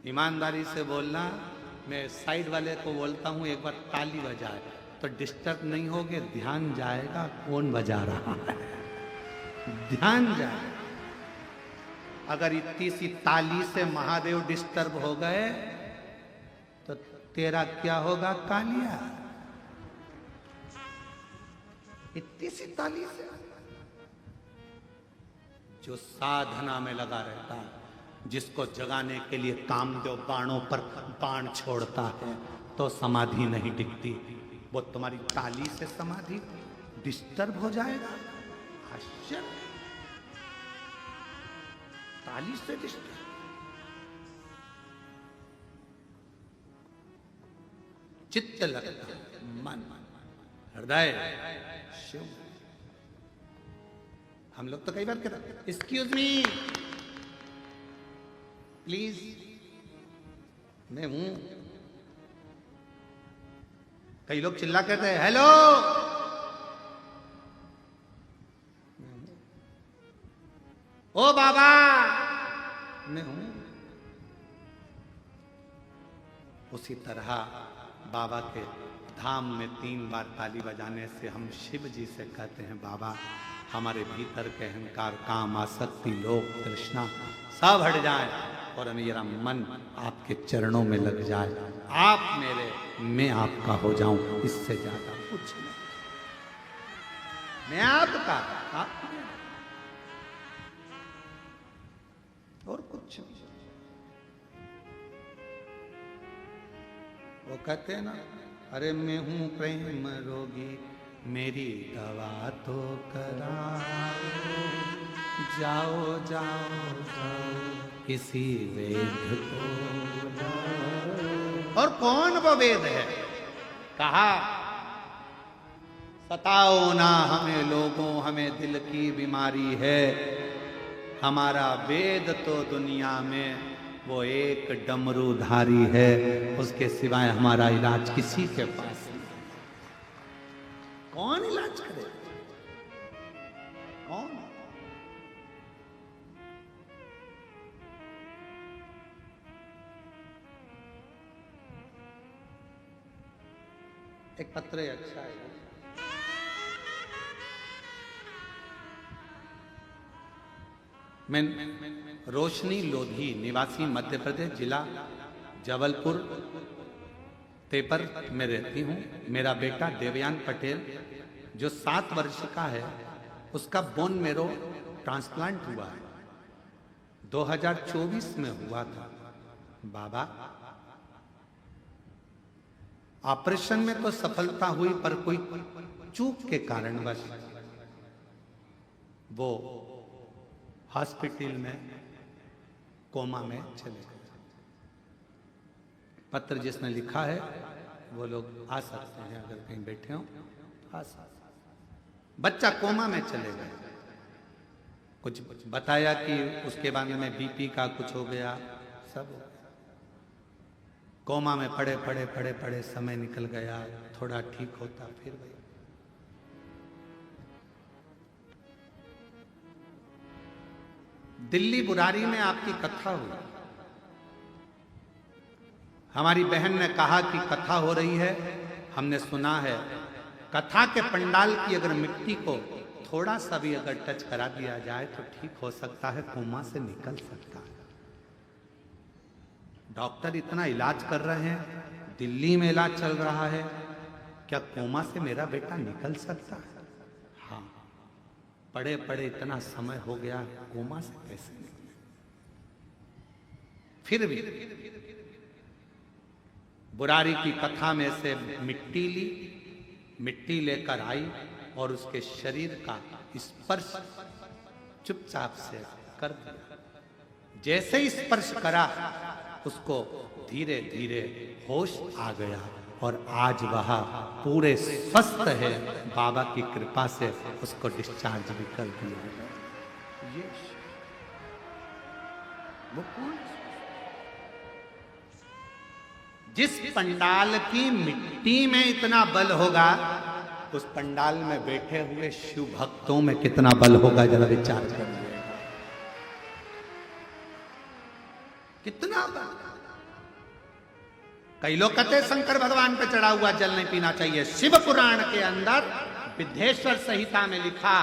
ईमानदारी से बोलना। मैं साइड वाले को बोलता हूं एक बार ताली बजाए तो डिस्टर्ब नहीं होगे, ध्यान जाएगा कौन बजा रहा है, ध्यान जाए। अगर इतनी सी ताली से महादेव डिस्टर्ब हो गए तो तेरा क्या होगा कालिया? इतनी सी ताली से जो साधना में लगा रहता है, जिसको जगाने के लिए कामदेव बाणों पर बाण छोड़ता है तो समाधि नहीं टिकती, वो तुम्हारी ताली से समाधि डिस्टर्ब हो जाएगा। आश्चर्य, ताली से डिस्टर्ब। चित्त लगता, मन, हृदय, शिव। हम लोग तो कई बार कहते हैं एक्सक्यूज मी प्लीज, मैं हूं। कई लोग चिल्ला कहते हैं हेलो, ओ बाबा, मैं हूं। उसी तरह बाबा के धाम में 3 बार ताली बजाने से हम शिव जी से कहते हैं बाबा हमारे भीतर के अहंकार, काम, आसक्ति, लोभ, तृष्णा सब हट जाए और मेरा मन आपके चरणों में लग जाए, आप मेरे, मैं आपका हो जाऊं, इससे ज्यादा कुछ नहीं। मैं आपका, आप मेरा, और कुछ नहीं। वो कहते हैं ना, अरे मैं हूं प्रेम रोगी, मेरी दवा तो कराओ, जाओ जाओ जाओ किसी वेद को बुलाओ। और कौन वो वेद है? कहा सताओ ना हमें लोगों, हमें दिल की बीमारी है, हमारा वेद तो दुनिया में वो एक डमरूधारी है, उसके सिवाय हमारा इलाज किसी के पास नहीं। कौन इलाज करे? कौन? एक पत्र अच्छा है। मैं रोशनी लोधी, निवासी मध्य प्रदेश, जिला जबलपुर तेपर में रहती हूँ। मेरा बेटा देवयान पटेल जो 7 वर्ष का है, उसका बोन मेरो ट्रांसप्लांट हुआ है, 2024 में हुआ था। बाबा ऑपरेशन में तो सफलता हुई, पर कोई चूक के कारणवश वो हॉस्पिटल में कोमा में चले गए। पत्र जिसने लिखा है वो लोग आ सकते हैं, अगर कहीं बैठे हो आ सकते। बच्चा कोमा में चले गए, कुछ बताया कि उसके बाद में बीपी का कुछ हो गया, सब कोमा में पड़े पड़े पड़े पड़े समय निकल गया, थोड़ा ठीक होता फिर वही। दिल्ली बुरारी में आपकी कथा हुई। हमारी बहन ने कहा कि कथा हो रही है, हमने सुना है। कथा के पंडाल की अगर मिट्टी को थोड़ा सा भी अगर टच करा दिया जाए तो ठीक हो सकता है, कोमा से निकल सकता है। डॉक्टर इतना इलाज कर रहे हैं, दिल्ली में इलाज चल रहा है, क्या कोमा से मेरा बेटा निकल सकता है? हाँ, पड़े पड़े इतना समय हो गया, कोमा से कैसे निकले? फिर भी बुरारी की कथा में से मिट्टी ली, मिट्टी लेकर आई और उसके शरीर का स्पर्श चुपचाप से कर दिया। जैसे ही स्पर्श करा उसको धीरे धीरे होश आ गया और आज वह पूरे स्वस्थ है। बाबा की कृपा से उसको डिस्चार्ज भी कर दिया गया। ये वो कौन? जिस पंडाल की मिट्टी में इतना बल होगा उस पंडाल में बैठे हुए शिव भक्तों में कितना बल होगा, जरा विचार करिए। कितना बल। कई लोग कहते हैं शंकर भगवान पे चढ़ा हुआ जल नहीं पीना चाहिए। शिव पुराण के अंदर विद्धेश्वर संहिता में लिखा,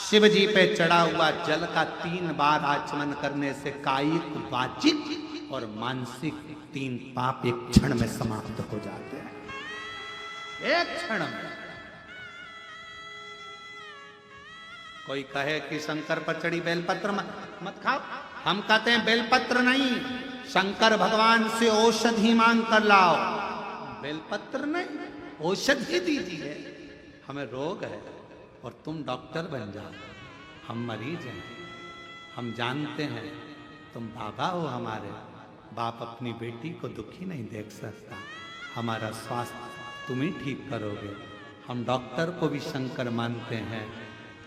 शिव जी पे चढ़ा हुआ जल का 3 बार आचमन करने से कायिक, वाचिक और मानसिक 3 पाप एक क्षण में समाप्त हो जाते हैं, एक क्षण में। कोई कहे कि शंकर पर चढ़ी बेलपत्र मत खाओ, हम कहते हैं बेलपत्र नहीं, शंकर भगवान से औषधि मांग कर लाओ, बेलपत्र नहीं, औषधि दीजिए। हमें रोग है और तुम डॉक्टर बन जाओ, हम मरीज हैं, हम जानते हैं तुम बाबा हो हमारे। बाप अपनी बेटी को दुखी नहीं देख सकता, हमारा स्वास्थ्य तुम ही ठीक करोगे। हम डॉक्टर को भी शंकर मानते हैं,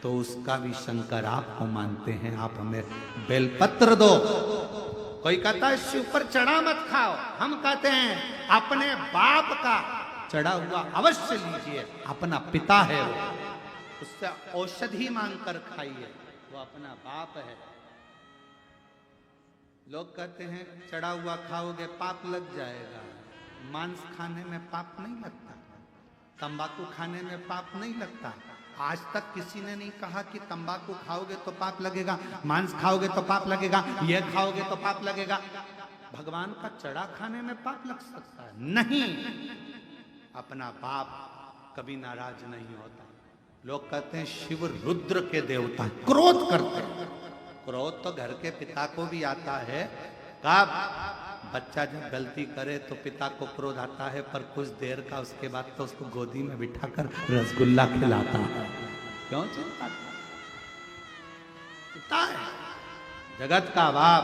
तो उसका भी शंकर आपको मानते हैं, आप हमें बेलपत्र दो। कोई कहता है शिव पर चढ़ा मत खाओ, हम कहते हैं अपने बाप का चढ़ा हुआ अवश्य लीजिए, अपना पिता है वो, उससे औषधि मांग कर खाइए, वो अपना बाप है। लोग कहते हैं चढ़ा हुआ खाओगे पाप लग जाएगा। मांस खाने में पाप नहीं लगता, तंबाकू खाने में पाप नहीं लगता। आज तक किसी ने नहीं कहा कि तंबाकू खाओगे तो पाप लगेगा, मांस खाओगे तो पाप लगेगा, ये खाओगे तो पाप लगेगा। भगवान का चढ़ा खाने में पाप लग सकता है? नहीं, अपना बाप कभी नाराज नहीं होता। लोग कहते हैं शिव रुद्र के देवता, क्रोध करते हैं। क्रोध तो घर के पिता को भी आता है। कब बच्चा जब गलती करे तो पिता को क्रोध आता है, पर कुछ देर का उसके बाद तो उसको गोदी में बिठाकर रसगुल्ला खिलाता है। क्यों चिंता? पिता है, जगत का बाप।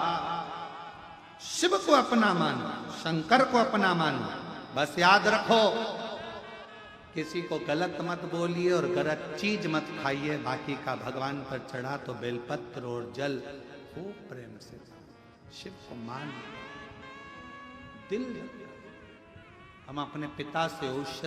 शिव को अपना मानो, शंकर को अपना मानो। बस याद रखो, किसी को गलत मत बोलिए और गलत चीज मत खाइए। बाकी का भगवान पर चढ़ा तो बेलपत्र और जल खूब प्रेम से शिव को मान दिल। हम अपने पिता से औषधि